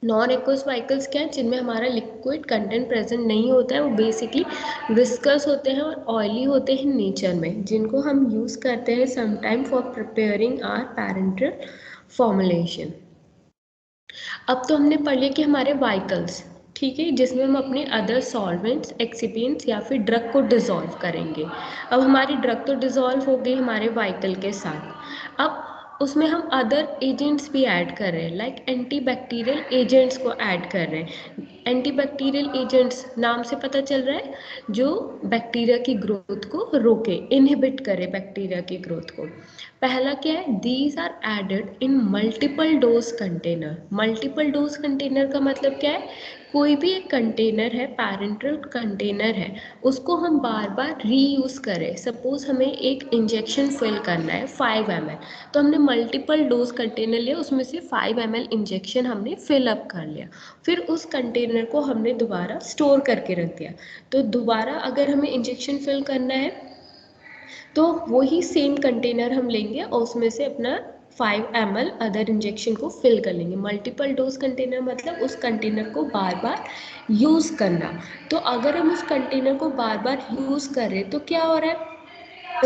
नॉन एक्वस व्हीकल्स क्या है? जिनमें हमारा लिक्विड कंटेंट प्रेजेंट नहीं होता है, वो बेसिकली विस्कस होते हैं और ऑयली होते हैं नेचर में, जिनको हम यूज़ करते हैं sometime for preparing our parenteral formulation. अब तो हमने पढ़ लिया कि हमारे व्हीकल्स, ठीक है, जिसमें हम अपने अदर सॉल्वेंट्स, एक्सिपिएंट्स या फिर ड्रग को डिज़ोल्व करेंगे। अब हमारी ड्रग तो डिज़ोल्व हो गई हमारे व्हीकल के साथ, अब उसमें हम अदर एजेंट्स भी ऐड कर रहे हैं, लाइक एंटीबैक्टीरियल एजेंट्स को ऐड कर रहे हैं। एंटीबैक्टीरियल एजेंट्स नाम से पता चल रहा है जो बैक्टीरिया की ग्रोथ को रोके, इनहिबिट करे बैक्टीरिया की ग्रोथ को। पहला क्या है? These are added in multiple dose container. Multiple dose container का मतलब क्या है? कोई भी एक कंटेनर है, पैरेंटल कंटेनर है, उसको हम बार बार रीयूज़ करें। सपोज हमें एक इंजेक्शन फिल करना है 5 ml, तो हमने मल्टीपल डोज कंटेनर लिया, उसमें से 5 ml इंजेक्शन हमने फिलअप कर लिया, फिर उस कंटेनर को हमने दोबारा स्टोर करके रख दिया। तो दोबारा अगर हमें इंजेक्शन फिल करना है तो वही सेम कंटेनर हम लेंगे और उसमें से अपना 5 ml अदर इंजेक्शन को फिल कर लेंगे। मल्टीपल डोज कंटेनर मतलब उस कंटेनर को बार बार यूज़ करना। तो अगर हम उस कंटेनर को बार बार यूज़ कर रहे तो क्या हो रहा है,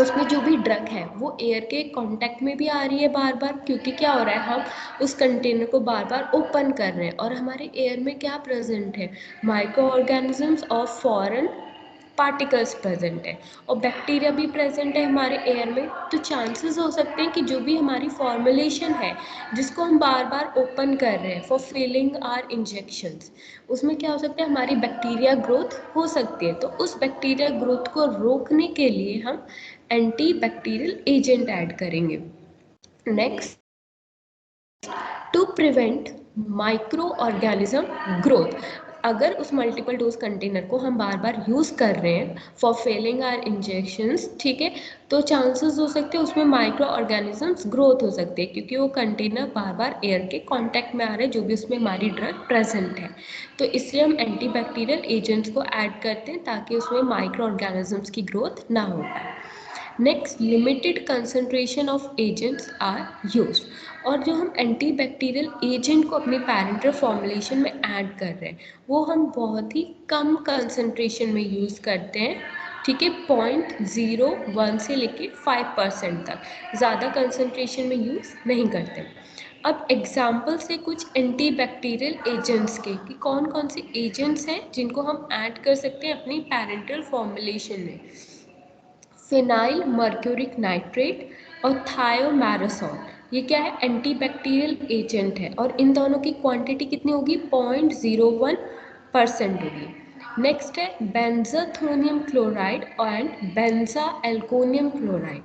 उसमें जो भी ड्रग है वो एयर के कांटेक्ट में भी आ रही है बार बार, क्योंकि क्या हो रहा है, हम उस कंटेनर को बार बार ओपन कर रहे हैं और हमारे एयर में क्या प्रेजेंट है, माइक्रो ऑर्गेनिजम्स और फॉरेन पार्टिकल्स प्रेजेंट है और बैक्टीरिया भी प्रेजेंट है हमारे एयर में। तो चांसेस हो सकते हैं कि जो भी हमारी फॉर्मुलेशन है जिसको हम बार बार ओपन कर रहे हैं फॉर फिलिंग आर इंजेक्शंस, उसमें क्या हो सकता है, हमारी बैक्टीरिया ग्रोथ हो सकती है। तो उस बैक्टीरिया ग्रोथ को रोकने के लिए हम एंटी बैक्टीरियल एजेंट ऐड करेंगे। Next, to prevent micro organism growth, अगर उस मल्टीपल डोज कंटेनर को हम बार बार यूज़ कर रहे हैं फॉर फेलिंग आर इंजेक्शंस, ठीक है, तो चांसेस हो सकते हैं उसमें माइक्रो ऑर्गेनिजम्स ग्रोथ हो सकते हैं, क्योंकि वो कंटेनर बार बार एयर के कांटेक्ट में आ रहे हैं जो भी उसमें हमारी ड्रग प्रेजेंट है। तो इसलिए हम एंटी बैक्टीरियल एजेंट्स को ऐड करते हैं ताकि उसमें माइक्रो ऑर्गेनिजम्स की ग्रोथ ना हो पाए। Next, limited concentration of agents are used, और जो हम एंटी बैक्टीरियल एजेंट को अपनी पैरेंटल फॉर्मुलेशन में ऐड कर रहे हैं वो हम बहुत ही कम कंसंट्रेशन में यूज़ करते हैं, ठीक है, 0.01 से लेके 5% तक, ज़्यादा कंसंट्रेशन में यूज़ नहीं करते। अब एग्जाम्पल से कुछ एंटी बैक्टीरियल एजेंट्स के कि कौन कौन से एजेंट्स हैं जिनको हम ऐड कर सकते हैं अपनी पैरेंटल फॉर्मुलेशन में। फिनाइल मर्क्यूरिक नाइट्रेट और थायोमेरासोल, ये क्या है, एंटी बैक्टीरियल एजेंट है और इन दोनों की क्वांटिटी कितनी होगी, 0.01% होगी। नेक्स्ट है बेंजाथोनियम क्लोराइड एंड बेंजा एल्कोनियम क्लोराइड।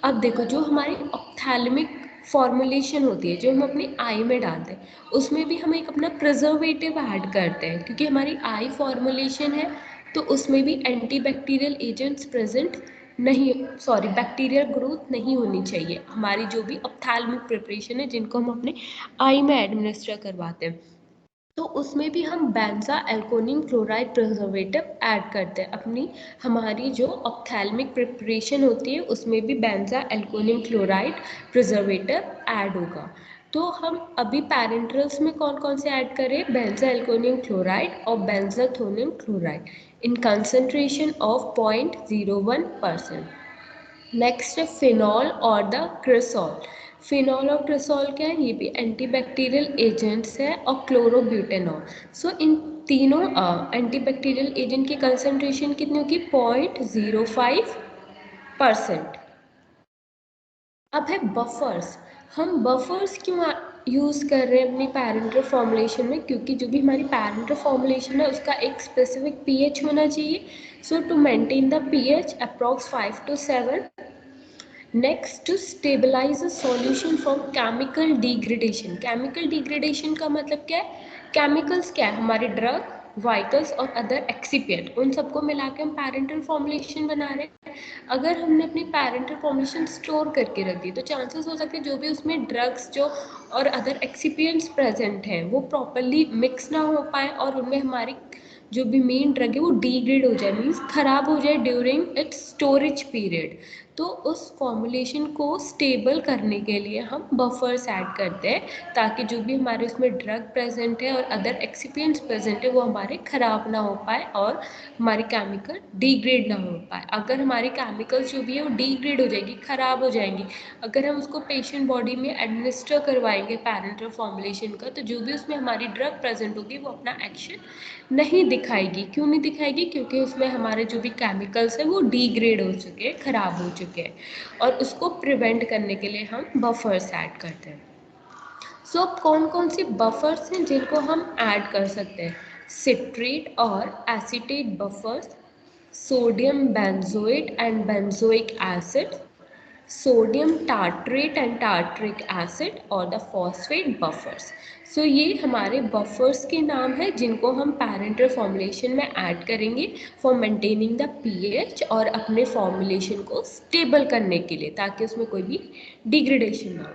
अब देखो, जो हमारी ऑप्थेल्मिक फॉर्मुलेशन होती है जो हम अपनी आई में डालते हैं उसमें भी हम एक अपना प्रिजर्वेटिव ऐड करते हैं, क्योंकि हमारी आई फॉर्मुलेशन है तो उसमें भी एंटी बैक्टीरियल एजेंट्स प्रेजेंट नहीं, सॉरी, बैक्टीरियल ग्रोथ नहीं होनी चाहिए। हमारी जो भी ऑप्थेल्मिक प्रिपरेशन है जिनको हम अपने आई में एडमिनिस्टर करवाते हैं तो उसमें भी हम बेंजा एल्कोनियम क्लोराइड प्रिजर्वेटिव ऐड करते हैं अपनी, हमारी जो ऑप्थेल्मिक प्रिपरेशन होती है उसमें भी बेंजा एल्कोनियम क्लोराइड प्रिजर्वेटिव ऐड होगा। तो हम अभी पैरेंटल्स में कौन कौन से ऐड करें, बेंजा एल्कोनियम क्लोराइड और benzethonium chloride in concentration of 0.01%। Next है फिनॉल और द क्रिसॉल। फिनॉल और क्रिसॉल क्या है, ये भी एंटीबैक्टीरियल एजेंट्स है और क्लोरोब्यूटेनॉल। सो इन तीनों एंटीबैक्टीरियल एजेंट की कंसंट्रेशन कितनी होगी, 0.05%। अब है बफर्स। हम बफर्स क्यों यूज़ कर रहे हैं अपनी पैरेंटल फॉर्मुलेशन में, क्योंकि जो भी हमारी पैरेंटल फॉर्मुलेशन है उसका एक स्पेसिफिक पीएच होना चाहिए। So to maintain the pH approx 5 to 7। Next, to stabilize a solution from chemical degradation. Chemical degradation का मतलब क्या है, केमिकल्स क्या है, हमारे ड्रग, वाइटल्स और अदर एक्सिपिएंट, उन सबको मिला के हम पैरेंटल फॉर्मुलेशन बना रहे हैं। अगर हमने अपनी पैरेंटल फॉर्मुलेशन स्टोर करके रख दी तो चांसेस हो सकते हैं जो भी उसमें ड्रग्स जो और अदर एक्सिपिएंट्स प्रेजेंट हैं वो प्रॉपरली मिक्स ना हो पाए और उनमें हमारी जो भी मेन ड्रग है वो डिग्रेड हो जाए, मीन्स खराब हो जाए ड्यूरिंग इट्स स्टोरेज पीरियड। तो उस फॉर्मुलेशन को स्टेबल करने के लिए हम बफर्स ऐड करते हैं ताकि जो भी हमारे उसमें ड्रग प्रेजेंट है और अदर एक्सिपिएंट्स प्रेजेंट है वो हमारे ख़राब ना हो पाए और हमारी केमिकल डिग्रेड ना हो पाए। अगर हमारी केमिकल्स जो भी है वो डिग्रेड हो जाएगी, ख़राब हो जाएंगी, अगर हम उसको पेशेंट बॉडी में एडमिनिस्टर करवाएंगे पैरेंटल फॉर्मुलेशन का, तो जो भी उसमें हमारी ड्रग प्रेजेंट होगी वो अपना एक्शन नहीं दिखाएगी। क्यों नहीं दिखाएगी, क्योंकि उसमें हमारे जो भी केमिकल्स हैं वो डिग्रेड हो चुके हैं, ख़राब हो चुके हैं, और उसको प्रिवेंट करने के लिए हम बफर्स ऐड करते हैं। सो कौन कौन सी बफर्स हैं जिनको हम ऐड कर सकते हैं, सिट्रेट और acetate buffers, sodium benzoate and benzoic acid, sodium tartrate and tartaric acid और द फॉस्फेट बफर्स। सो ये हमारे बफर्स के नाम है जिनको हम पैरेंटल फॉर्मुलेशन में ऐड करेंगे फॉर मेंटेनिंग द पीएच और अपने फॉर्मुलेशन को स्टेबल करने के लिए ताकि उसमें कोई भी डिग्रेडेशन ना हो।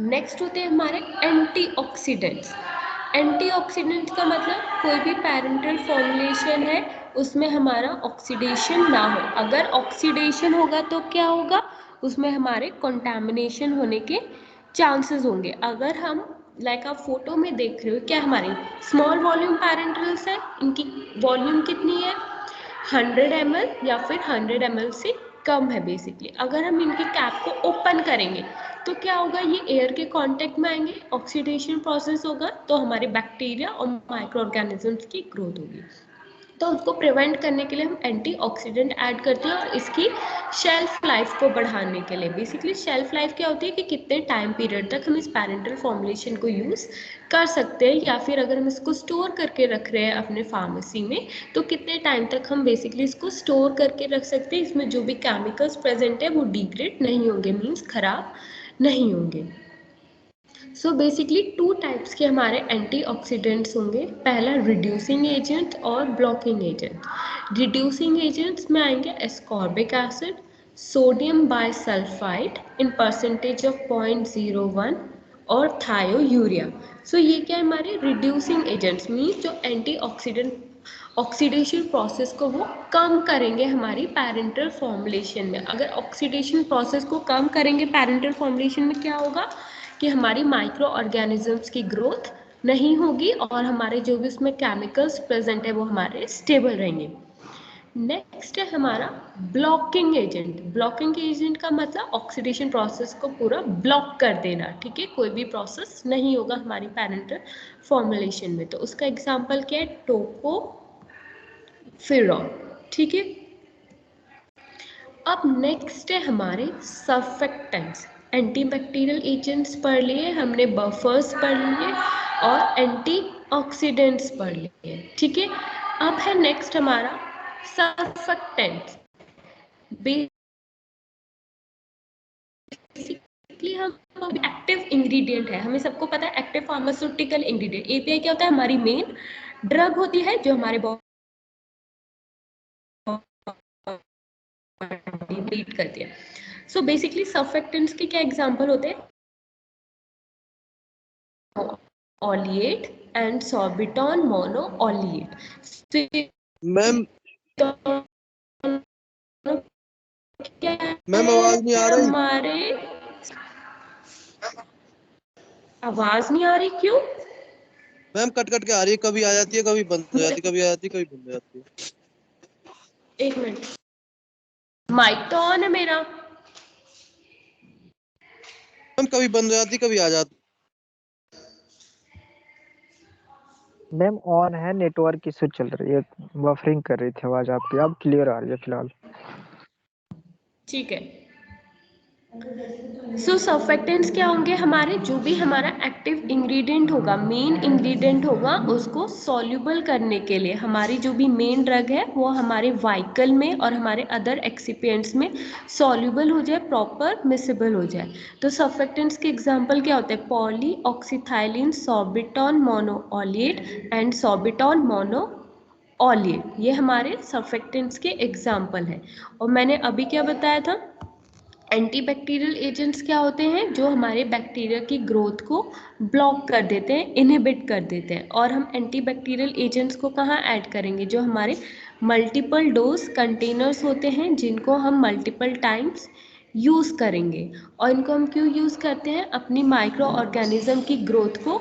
नेक्स्ट होते हैं हमारे एंटीऑक्सीडेंट्स। एंटीऑक्सीडेंट्स का मतलब कोई भी पैरेंटल फॉर्मुलेशन है उसमें हमारा ऑक्सीडेशन ना हो। अगर ऑक्सीडेशन होगा तो क्या होगा, उसमें हमारे कंटामिनेशन होने के चांसेस होंगे। अगर हम लाइक आप फोटो में देख रहे हो, क्या हमारी स्मॉल वॉल्यूम पैरेंटल्स है, इनकी वॉल्यूम कितनी है 100 ml या फिर 100 ml से कम है बेसिकली। अगर हम इनकी कैप को ओपन करेंगे तो क्या होगा, ये एयर के कांटेक्ट में आएंगे, ऑक्सीडेशन प्रोसेस होगा, तो हमारे बैक्टीरिया और माइक्रो ऑर्गेनिजम्स की ग्रोथ होगी। तो उसको प्रिवेंट करने के लिए हम एंटीऑक्सीडेंट ऐड करते हैं और इसकी शेल्फ लाइफ को बढ़ाने के लिए। बेसिकली शेल्फ लाइफ क्या होती है कि कितने टाइम पीरियड तक हम इस पैरेंटल फॉर्मुलेशन को यूज़ कर सकते हैं, या फिर अगर हम इसको स्टोर करके रख रहे हैं अपने फार्मेसी में तो कितने टाइम तक हम बेसिकली इसको स्टोर करके रख सकते हैं। इसमें जो भी केमिकल्स प्रेजेंट है वो डिग्रेड नहीं होंगे, मीन्स खराब नहीं होंगे। सो बेसिकली 2 टाइप्स के हमारे एंटीऑक्सीडेंट्स होंगे, पहला रिड्यूसिंग एजेंट और ब्लॉकिंग एजेंट। रिड्यूसिंग एजेंट्स में आएंगे ascorbic acid, sodium bisulphide in percentage of 0.01 और थायोयूरिया। सो ये क्या है हमारे रिड्यूसिंग एजेंट्स, मीन्स जो एंटीऑक्सीडेंट ऑक्सीडेशन प्रोसेस को वो कम करेंगे हमारी पैरेंटल फॉर्मुलेशन में। अगर ऑक्सीडेशन प्रोसेस को कम करेंगे पैरेंटल फॉर्मुलेशन में, क्या होगा कि हमारी माइक्रो ऑर्गेनिजम्स की ग्रोथ नहीं होगी और हमारे जो भी उसमें केमिकल्स प्रेजेंट है वो हमारे स्टेबल रहेंगे। नेक्स्ट है हमारा ब्लॉकिंग एजेंट। ब्लॉकिंग एजेंट का मतलब ऑक्सीडेशन प्रोसेस को पूरा ब्लॉक कर देना, ठीक है, कोई भी प्रोसेस नहीं होगा हमारी पैरेंटल फॉर्मुलेशन में। तो उसका एग्जांपल क्या है, टोकोफिरॉल, ठीक है। अब नेक्स्ट है हमारे सर्फेक्टेंट्स। एंटीबैक्टीरियल एजेंट्स पढ़ लिए हमने, बफर्स पढ़ लिए और एंटीऑक्सीडेंट्स पढ़ लिए, ठीक है। अब है नेक्स्ट हमारा सर्फेक्टेंट्स। बेसिकली हम एक्टिव इंग्रेडिएंट है, हमें सबको पता है एक्टिव फार्मास्यूटिकल इंग्रेडिएंट। एपीआई क्या होता है, हमारी मेन ड्रग होती है जो हमारे बीट करती है। सो बेसिकली सर्फेक्टेंट्स के क्या एग्जांपल होते हैं, ऑलिएट एंड सॉर्बिटॉन मोनोऑलिएट। मैम मैम आवाज नहीं आ रही, हमारे आवाज नहीं आ रही, क्यों? मैम कट कट के आ रही है, कभी आ जाती है कभी बंद हो जाती है, कभी आ जाती है कभी बंद हो जाती है। एक मिनट, माइक तो ऑन है मेरा। मैम कभी बंद हो जाती कभी आ जाती। मैम ऑन है, नेटवर्क इशू चल रही है, बफरिंग कर रही थी आवाज आपकी, अब क्लियर आ रही है फिलहाल। ठीक है। सो सर्फेक्टेंट्स क्या होंगे, हमारे जो भी हमारा एक्टिव इंग्रेडिएंट होगा, मेन इंग्रेडिएंट होगा, उसको सॉल्युबल करने के लिए हमारी जो भी मेन ड्रग है वो हमारे वाइकल में और हमारे अदर एक्सिपिएंट्स में सॉल्युबल हो जाए, प्रॉपर मिसेबल हो जाए। तो सर्फेक्टेंट्स के एग्जांपल क्या होते हैं, पॉली ऑक्सीथाइलिन सॉर्बिटॉन मोनोऑलिएट एंड सॉर्बिटॉन मोनोऑलिएट, ये हमारे सर्फेक्टेंट्स के एग्जांपल हैं। और मैंने अभी क्या बताया था, एंटीबैक्टीरियल एजेंट्स क्या होते हैं, जो हमारे बैक्टीरिया की ग्रोथ को ब्लॉक कर देते हैं, इनहिबिट कर देते हैं। और हम एंटीबैक्टीरियल एजेंट्स को कहाँ ऐड करेंगे, जो हमारे मल्टीपल डोज कंटेनर्स होते हैं जिनको हम मल्टीपल टाइम्स यूज़ करेंगे। और इनको हम क्यों यूज़ करते हैं, अपनी माइक्रो ऑर्गेनिज्म की ग्रोथ को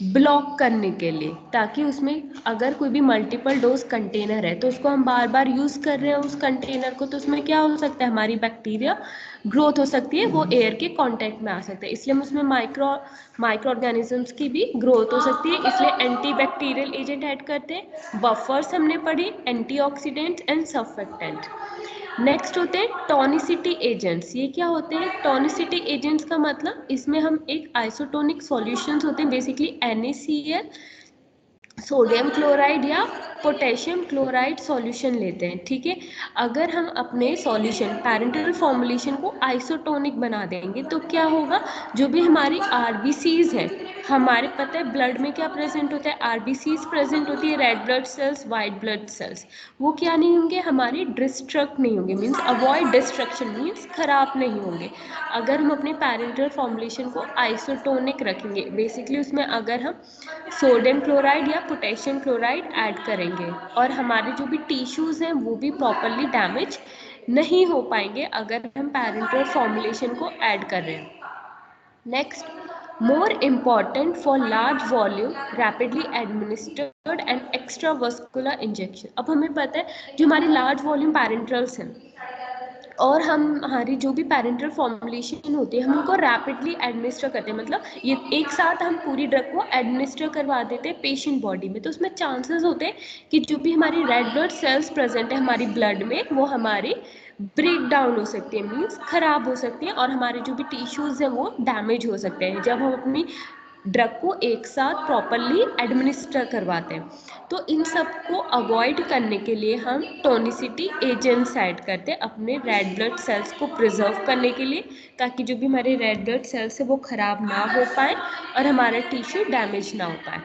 ब्लॉक करने के लिए, ताकि उसमें अगर कोई भी मल्टीपल डोज कंटेनर है तो उसको हम बार बार यूज़ कर रहे हैं उस कंटेनर को, तो उसमें क्या हो सकता है, हमारी बैक्टीरिया ग्रोथ हो सकती है, वो एयर के कांटेक्ट में आ सकते हैं, इसलिए हम उसमें माइक्रो ऑर्गेनिजम्स की भी ग्रोथ हो सकती है, इसलिए एंटीबैक्टीरियल एजेंट ऐड करते हैं। बफर्स हमने पढ़ी, एंटीऑक्सीडेंट एंड सर्फेक्टेंट। नेक्स्ट होते हैं टॉनिसिटी एजेंट्स। ये क्या होते हैं, टॉनिसिटी एजेंट्स का मतलब इसमें हम एक आइसोटोनिक सॉल्यूशंस होते हैं, बेसिकली NaCl, सोडियम क्लोराइड या पोटेशियम क्लोराइड सॉल्यूशन लेते हैं, ठीक है। अगर हम अपने सॉल्यूशन पैरेंटल फॉर्मुलेशन को आइसोटोनिक बना देंगे तो क्या होगा, जो भी हमारी RBCs है, हमारे पता है ब्लड में क्या प्रेजेंट होता है, RBCs प्रेजेंट होती है, red blood cells, white blood cells, वो क्या नहीं होंगे, हमारे डिस्ट्रक्ट नहीं होंगे, मीन्स अवॉइड डिस्ट्रक्शन, मीन्स खराब नहीं होंगे अगर हम अपने पैरेंटल फॉर्मुलेशन को आइसोटोनिक रखेंगे। बेसिकली उसमें अगर हम सोडियम क्लोराइड या पोटेशियम क्लोराइड ऐड करेंगे और हमारे जो भी टिश्यूज़ हैं वो भी प्रॉपरली डैमेज नहीं हो पाएंगे अगर हम पैरेंटल फॉर्मुलेशन को ऐड कर रहे हैं। Next, more important for large volume rapidly administered and extravascular injection। अब हमें पता है जो हमारी लार्ज वॉल्यूम पैरेंटल्स हैं और हमारी जो भी पैरेंटल फॉर्मुलेशन होती है हम उनको रैपिडली एडमिनिस्टर करते हैं, मतलब ये एक साथ हम पूरी ड्रग को एडमिनिस्टर करवा देते हैं पेशेंट बॉडी में। तो उसमें चांसेस होते हैं कि जो भी हमारी रेड ब्लड सेल्स प्रेजेंट है हमारी ब्लड में वो हमारी ब्रेक डाउन हो सकती है, मीन्स खराब हो सकती है, और हमारे जो भी टिश्यूज़ हैं वो डैमेज हो सकते हैं जब हम अपनी ड्रग को एक साथ प्रॉपरली एडमिनिस्टर करवाते हैं। तो इन सब को अवॉइड करने के लिए हम टोनिसिटी एजेंट्स ऐड करते हैं अपने रेड ब्लड सेल्स को प्रिजर्व करने के लिए, ताकि जो भी हमारे रेड ब्लड सेल्स है वो ख़राब ना हो पाए और हमारा टिश्यू डैमेज ना हो पाए।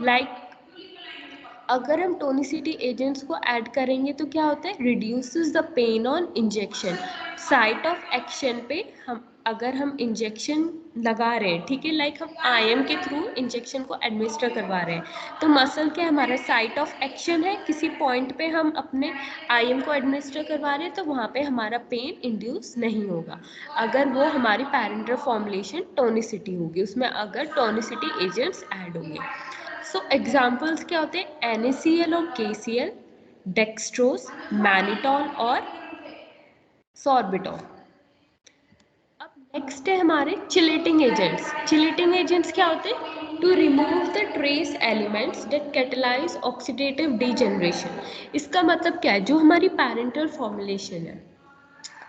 लाइक अगर हम टोनिसिटी एजेंट्स को ऐड करेंगे तो क्या होता है, reduces the pain on injection. Site of action पे अगर हम इंजेक्शन लगा रहे हैं, ठीक है, लाइक हम आईएम के थ्रू इंजेक्शन को एडमिनिस्टर करवा रहे हैं, तो मसल क्या हमारा साइट ऑफ एक्शन है, किसी पॉइंट पे हम अपने आईएम को एडमिनिस्टर करवा रहे हैं तो वहाँ पे हमारा पेन इंड्यूस नहीं होगा अगर वो हमारी पैरेंटल फॉर्मुलेशन टोनिसिटी होगी, उसमें अगर टोनिसिटी एजेंट्स ऐड होंगे। सो एग्जाम्पल्स क्या होते हैं, NaCl और KCl, डेक्सट्रोज, मैनिटॉल और सॉर्बिटॉल। अब नेक्स्ट है हमारे चिलेटिंग एजेंट्स। चिलेटिंग एजेंट्स क्या होते हैं, to remove the trace elements that catalyse oxidative degeneration. इसका मतलब क्या है, जो हमारी पैरेंटल फॉर्मुलेशन है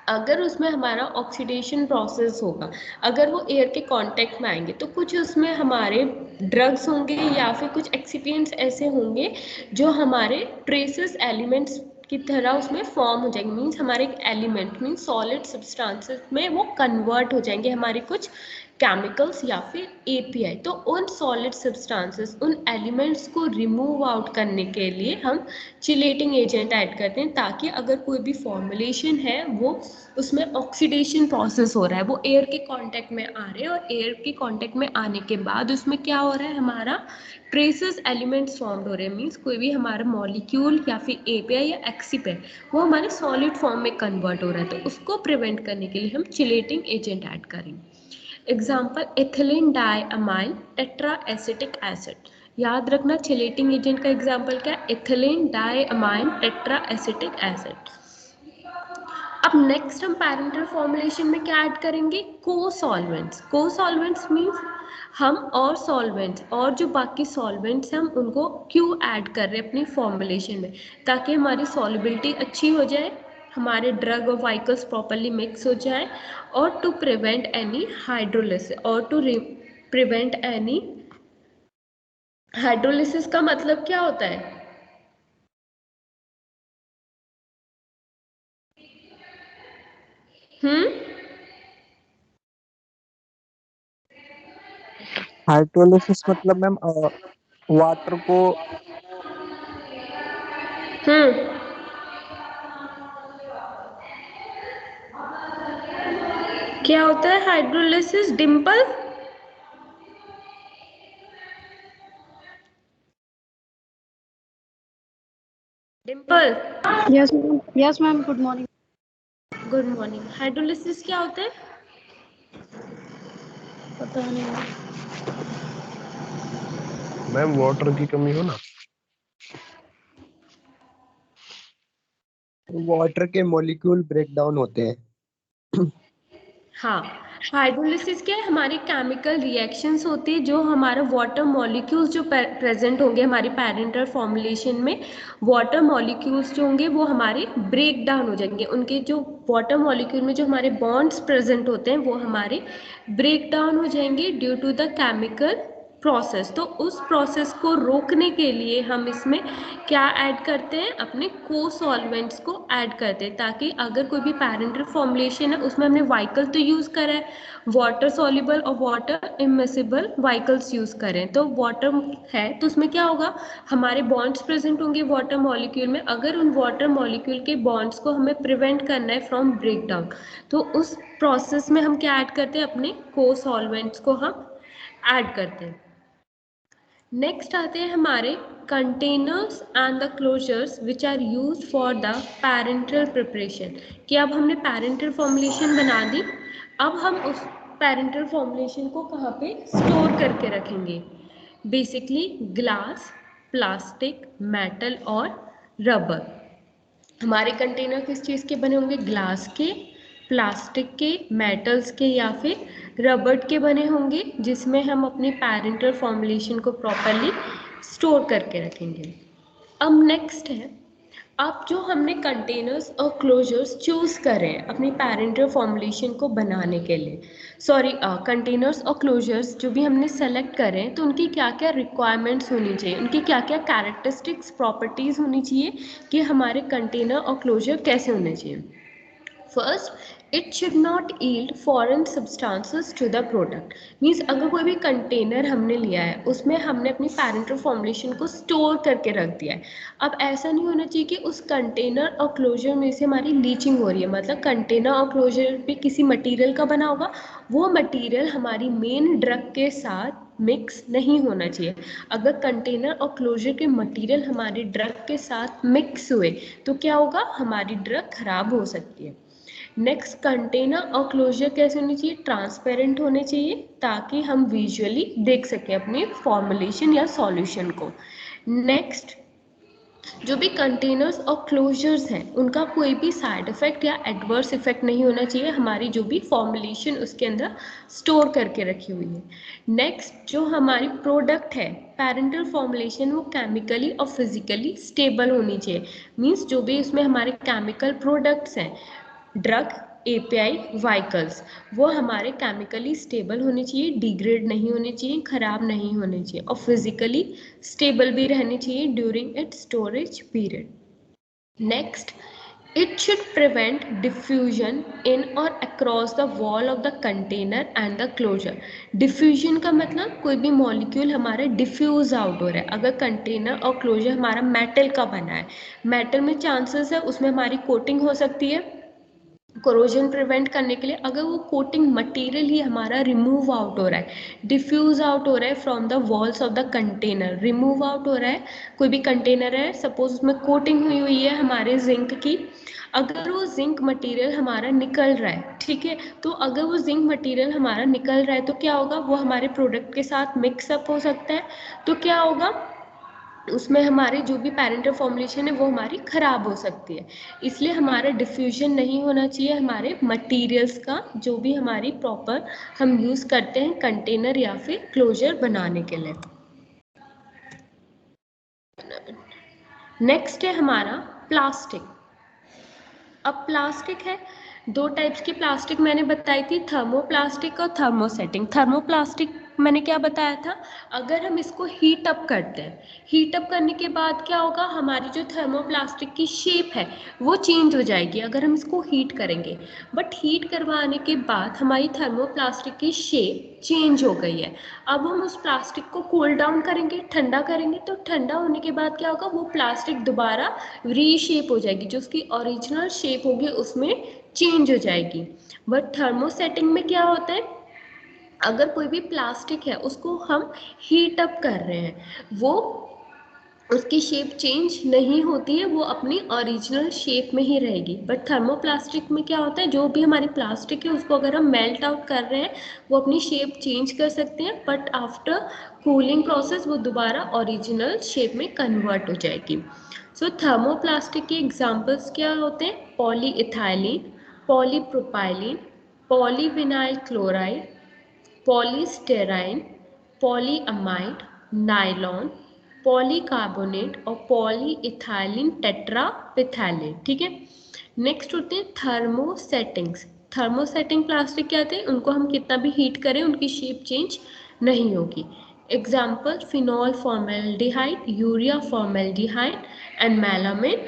अगर उसमें हमारा ऑक्सीडेशन प्रोसेस होगा, अगर वो एयर के कांटेक्ट में आएंगे तो कुछ उसमें हमारे ड्रग्स होंगे या फिर कुछ एक्सिपिएंट्स ऐसे होंगे जो हमारे ट्रेसेस एलिमेंट्स की तरह उसमें फॉर्म हो जाएंगे, मीन्स हमारे एलिमेंट मीन्स सॉलिड सब्सटेंसेस में वो कन्वर्ट हो जाएंगे हमारे कुछ केमिकल्स या फिर एपीआई। तो उन सॉलिड सब्सटेंसेस, उन एलिमेंट्स को रिमूव आउट करने के लिए हम चिलेटिंग एजेंट ऐड करते हैं, ताकि अगर कोई भी फॉर्मुलेशन है वो उसमें ऑक्सीडेशन प्रोसेस हो रहा है, वो एयर के कांटेक्ट में आ रहे हैं और एयर के कांटेक्ट में आने के बाद उसमें क्या हो रहा है, हमारा ट्रेसेस एलिमेंट्स फॉर्म्ड हो रहे हैं, मीन्स कोई भी हमारा मॉलिक्यूल या फिर एपीआई या एक्सिपिएंट वो हमारे सॉलिड फॉर्म में कन्वर्ट हो रहा है, तो उसको प्रिवेंट करने के लिए हम चिलेटिंग एजेंट ऐड करेंगे। Example, ethylene diamyl tetra acetic acid. याद रखना चिलेटिंग एजेंट का एग्जाम्पल क्या है, ethylene diamyl tetra acetic acid. अब नेक्स्ट हम पैरेंटल फॉर्मुलेशन में क्या ऐड करेंगे, को सॉल्वेंट्स। को सॉल्वेंट्स मीन्स हम और सॉल्वेंट्स और जो बाकी सॉल्वेंट्स हैं हम उनको क्यों ऐड कर रहे हैं अपनी फॉर्मुलेशन में, ताकि हमारी सॉल्युबिलिटी अच्छी हो जाए, हमारे ड्रग और वाइकल्स प्रॉपरली मिक्स हो जाए, और टू प्रिवेंट एनी हाइड्रोलिसिस, और टू प्रिवेंट एनी हाइड्रोलिसिस का मतलब क्या होता है, हाइड्रोलिसिस मतलब मैम वाटर को क्या होता है hydrolysis, Dimple? Dimple, yes ma'am, good morning. Good morning. Hydrolysis क्या होता है? पता नहीं मैम, वाटर की कमी हो ना, वाटर के मॉलिक्यूल ब्रेक डाउन होते हैं। हाँ, हाइड्रोलिसिस क्या है, हमारे केमिकल रिएक्शंस होती है जो हमारा वाटर मॉलिक्यूल्स जो प्रेजेंट होंगे हमारी पैरेंटल फॉर्मुलेशन में, वाटर मॉलिक्यूल्स जो होंगे वो हमारे ब्रेक डाउन हो जाएंगे, उनके जो वाटर मॉलिक्यूल में जो हमारे बॉन्ड्स प्रेजेंट होते हैं वो हमारे ब्रेक डाउन हो जाएंगे due to the chemical process. तो उस प्रोसेस को रोकने के लिए हम इसमें क्या ऐड करते हैं, अपने को सॉल्वेंट्स को ऐड करते हैं, ताकि अगर कोई भी पैरेंटल फॉर्मुलेशन है उसमें हमने वाइकल तो यूज़ करा है, वाटर सॉल्युबल और वाटर इमिसिबल वाइकल्स यूज़ करें, तो वाटर है तो उसमें क्या होगा, हमारे बॉन्ड्स प्रेजेंट होंगे वाटर मॉलिक्यूल में, अगर उन वाटर मॉलिक्यूल के बॉन्ड्स को हमें प्रिवेंट करना है फ्रॉम ब्रेक डाउन, तो उस प्रोसेस में हम क्या ऐड करते हैं, अपने को सॉल्वेंट्स को हम ऐड करते हैं। नेक्स्ट आते हैं हमारे containers and the closures which are use for the parenteral preparation, कि अब हमने पैरेंटल फॉर्मुलेशन बना दी, अब हम उस पैरेंटल फॉर्मुलेशन को कहाँ पे स्टोर करके रखेंगे। बेसिकली ग्लास, प्लास्टिक, मेटल और रबर। हमारे कंटेनर किस चीज़ के बने होंगे, ग्लास के, प्लास्टिक के, मेटल्स के या फिर रबर के बने होंगे, जिसमें हम अपनी पैरेंटल फॉर्मुलेशन को प्रॉपरली स्टोर करके रखेंगे। अब नेक्स्ट है, अब जो हमने कंटेनर्स और क्लोजर्स चूज़ करें अपनी पैरेंटल फॉर्मुलेशन को बनाने के लिए, कंटेनर्स और क्लोजर्स जो भी हमने सेलेक्ट करें, तो उनकी क्या क्या रिक्वायरमेंट्स होनी चाहिए, उनकी क्या क्या कैरेक्टरिस्टिक्स, प्रॉपर्टीज़ होनी चाहिए कि हमारे कंटेनर और क्लोजर कैसे होने चाहिए। First, it should not yield foreign substances to the product. Means अगर कोई भी कंटेनर हमने लिया है, उसमें हमने अपनी पैरेंटल फॉर्मुलेशन को स्टोर करके रख दिया है, अब ऐसा नहीं होना चाहिए कि उस कंटेनर और क्लोजर में से हमारी लीचिंग हो रही है, मतलब कंटेनर और क्लोजर भी किसी मटेरियल का बना होगा, वो मटेरियल हमारी मेन ड्रग के साथ मिक्स नहीं होना चाहिए। अगर कंटेनर और क्लोजर के मटेरियल हमारी ड्रग के साथ मिक्स हुए तो क्या होगा, हमारी ड्रग खराब हो सकती है। नेक्स्ट, कंटेनर और क्लोजर कैसे होनी चाहिए, ट्रांसपेरेंट होने चाहिए, ताकि हम विजुअली देख सकें अपनी फॉर्मुलेशन या सॉल्यूशन को। नेक्स्ट, जो भी कंटेनर्स और क्लोजर्स हैं, उनका कोई भी साइड इफेक्ट या एडवर्स इफेक्ट नहीं होना चाहिए हमारी जो भी फॉर्मुलेशन उसके अंदर स्टोर करके रखी हुई है। नेक्स्ट, जो हमारी प्रोडक्ट है पैरेंटल फॉर्मुलेशन, वो केमिकली और फिजिकली स्टेबल होनी चाहिए। मीन्स जो भी उसमें हमारे केमिकल प्रोडक्ट्स हैं, ड्रग, एपीआई, व्हीकल्स, वो हमारे केमिकली स्टेबल होने चाहिए, डिग्रेड नहीं होने चाहिए, खराब नहीं होने चाहिए, और फिजिकली स्टेबल भी रहनी चाहिए during its storage period. Next, it should prevent diffusion in or across the wall of the container and the closure। diffusion का मतलब कोई भी मॉलिक्यूल हमारा डिफ्यूज आउट हो रहा है। अगर कंटेनर और क्लोजर हमारा मेटल का बना है, मेटल में चांसेस है उसमें हमारी कोटिंग हो सकती है कोरोजन प्रिवेंट करने के लिए। अगर वो कोटिंग मटेरियल ही हमारा रिमूव आउट हो रहा है, डिफ्यूज आउट हो रहा है from the walls of the container, remove out हो रहा है, कोई भी कंटेनर है, सपोज उसमें कोटिंग हुई हुई है हमारे जिंक की, अगर वो जिंक मटेरियल हमारा निकल रहा है, ठीक है, तो अगर वो जिंक मटेरियल हमारा निकल रहा है तो क्या होगा, वो हमारे प्रोडक्ट के साथ मिक्सअप हो सकता है, तो क्या होगा, उसमें हमारे जो भी पैरेंटल फॉर्मुलेशन है वो हमारी खराब हो सकती है। इसलिए हमारा डिफ्यूजन नहीं होना चाहिए हमारे मटेरियल्स का, जो भी हमारी प्रॉपर हम यूज़ करते हैं कंटेनर या फिर क्लोजर बनाने के लिए। नेक्स्ट है हमारा प्लास्टिक। अब प्लास्टिक है, दो टाइप्स की प्लास्टिक मैंने बताई थी, थर्मोप्लास्टिक और थर्मोसेटिंग। थर्मोप्लास्टिक मैंने क्या बताया था, अगर हम इसको हीट अप करते हैं, हीट अप करने के बाद क्या होगा, हमारी जो थर्मोप्लास्टिक की शेप है वो चेंज हो जाएगी अगर हम इसको हीट करेंगे। बट हीट करवाने के बाद हमारी थर्मोप्लास्टिक की शेप चेंज हो गई है। अब हम उस प्लास्टिक को कूल डाउन करेंगे, ठंडा करेंगे, तो ठंडा होने के बाद क्या होगा, वो प्लास्टिक दोबारा रीशेप हो जाएगी, जो उसकी ओरिजिनल शेप होगी उसमें चेंज हो जाएगी। बट थर्मोसेटिंग में क्या होता है, अगर कोई भी प्लास्टिक है उसको हम हीट अप कर रहे हैं, वो उसकी शेप चेंज नहीं होती है, वो अपनी ओरिजिनल शेप में ही रहेगी। बट थर्मोप्लास्टिक में क्या होता है, जो भी हमारी प्लास्टिक है उसको अगर हम मेल्ट आउट कर रहे हैं, वो अपनी शेप चेंज कर सकते हैं, बट आफ्टर कूलिंग प्रोसेस वो दोबारा ओरिजिनल शेप में कन्वर्ट हो जाएगी। सो थर्मोप्लास्टिक के एग्जाम्पल्स क्या होते हैं, polyethylene, polypropylene, polyvinyl chloride, polystyrene, polyamide, nylon, polycarbonate और पॉलीइथाइलिन टेट्रापिथैलेट। ठीक है, नेक्स्ट होते हैं थर्मोसेटिंग्स। थर्मोसेटिंग प्लास्टिक क्या थे, उनको हम कितना भी हीट करें उनकी शेप चेंज नहीं होगी। Example, phenol formaldehyde, urea formaldehyde and melamine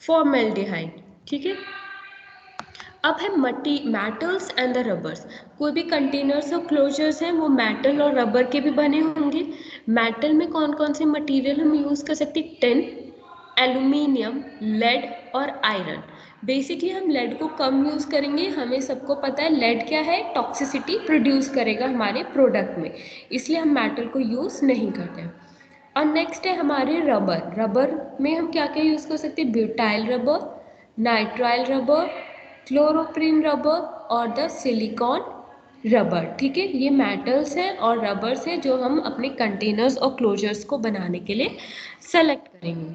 formaldehyde. ठीक है, अब है मेटल्स एंड द रबर्स। कोई भी कंटेनर्स और क्लोजर्स हैं वो मेटल और रबर के भी बने होंगे। मेटल में कौन कौन से मटेरियल हम यूज़ कर सकते हैं, टिन, एल्यूमिनियम, लेड और आयरन। बेसिकली हम लेड को कम यूज़ करेंगे, हमें सबको पता है लेड क्या है, टॉक्सिसिटी प्रोड्यूस करेगा हमारे प्रोडक्ट में, इसलिए हम मेटल को यूज़ नहीं करते हैं। और नेक्स्ट है हमारे रबर। रबर में हम क्या क्या यूज़ कर सकते हैं, butyl rubber, nitrile rubber, chloroprene rubber और द सिलिकॉन रबर। ठीक है, ये मेटल्स हैं और रबर्स हैं जो हम अपने कंटेनर्स और क्लोजर्स को बनाने के लिए सेलेक्ट करेंगे।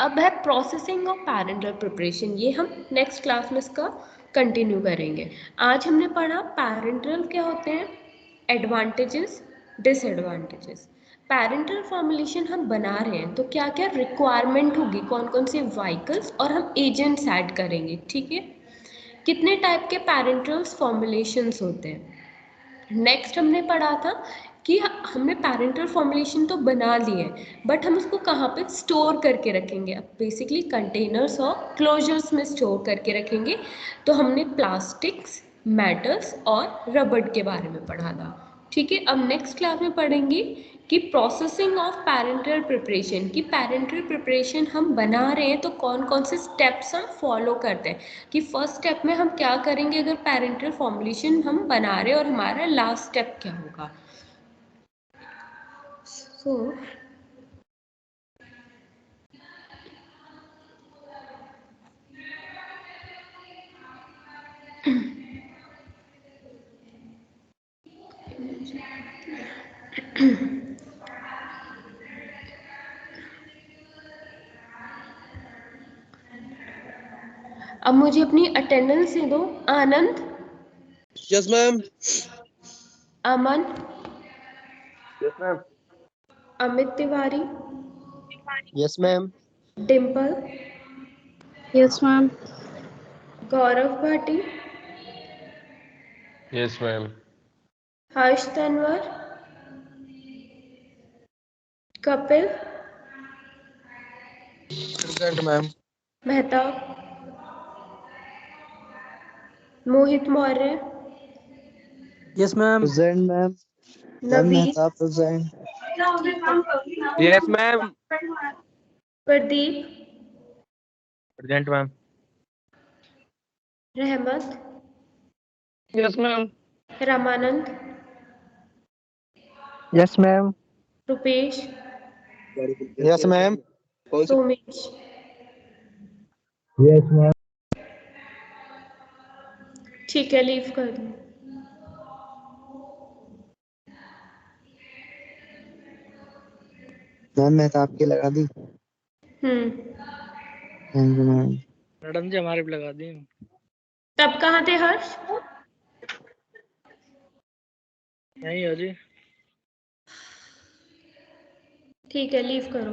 अब है प्रोसेसिंग ऑफ पैरेंटल प्रिपरेशन, ये हम नेक्स्ट क्लास में इसका कंटिन्यू करेंगे। आज हमने पढ़ा पैरेंटल क्या होते हैं, एडवांटेजेस, डिसएडवांटेजेस। पैरेंटल फॉर्मुलेशन हम बना रहे हैं तो क्या क्या रिक्वायरमेंट होगी, कौन कौन से व्हीकल्स और हम एजेंट्स ऐड करेंगे। ठीक है, कितने टाइप के पैरेंटल फॉर्मुलेशंस होते हैं। नेक्स्ट हमने पढ़ा था कि हमने पैरेंटल फॉर्मुलेशन तो बना लिए बट हम उसको कहाँ पे स्टोर करके रखेंगे। अब बेसिकली कंटेनर्स और क्लोजर्स में स्टोर करके रखेंगे, तो हमने प्लास्टिक्स, मेटल्स और रबर के बारे में पढ़ा था। ठीक है, अब नेक्स्ट क्लास में पढ़ेंगे कि प्रोसेसिंग ऑफ पैरेंटल प्रिपरेशन, कि पैरेंटल प्रिपरेशन हम बना रहे हैं तो कौन कौन से स्टेप्स हम फॉलो करते हैं, कि फर्स्ट स्टेप में हम क्या करेंगे अगर पैरेंटल फॉर्मुलेशन हम बना रहे हैं और हमारा लास्ट स्टेप क्या होगा। सो अब मुझे अपनी अटेंडेंस दे दो। Anand, yes ma'am. Aman, yes ma'am. Amit Tiwari, yes ma'am. Dimple, Yes, ma'am. Gaurav Bhati, yes ma'am. Harsh Tanwar, Kapil, present ma'am. Mehtab, Mohit Maurya, yes ma'am. Present ma'am. Ma'am Naveen, Mehtab present. Yes ma'am. Pradeep, present ma'am. Rahmat, yes ma'am. Ramanand, yes ma'am. Rupesh, yes ma'am. Somesh. Yes ma'am. ठीक है, लीव कर दो। मैम मेहताब की लगा दी। Thank you ma'am. Madam ji हमारे भी लगा दी। तब कहाँ थे हर्ष? नहीं हो जी। ठीक है, लीव करो।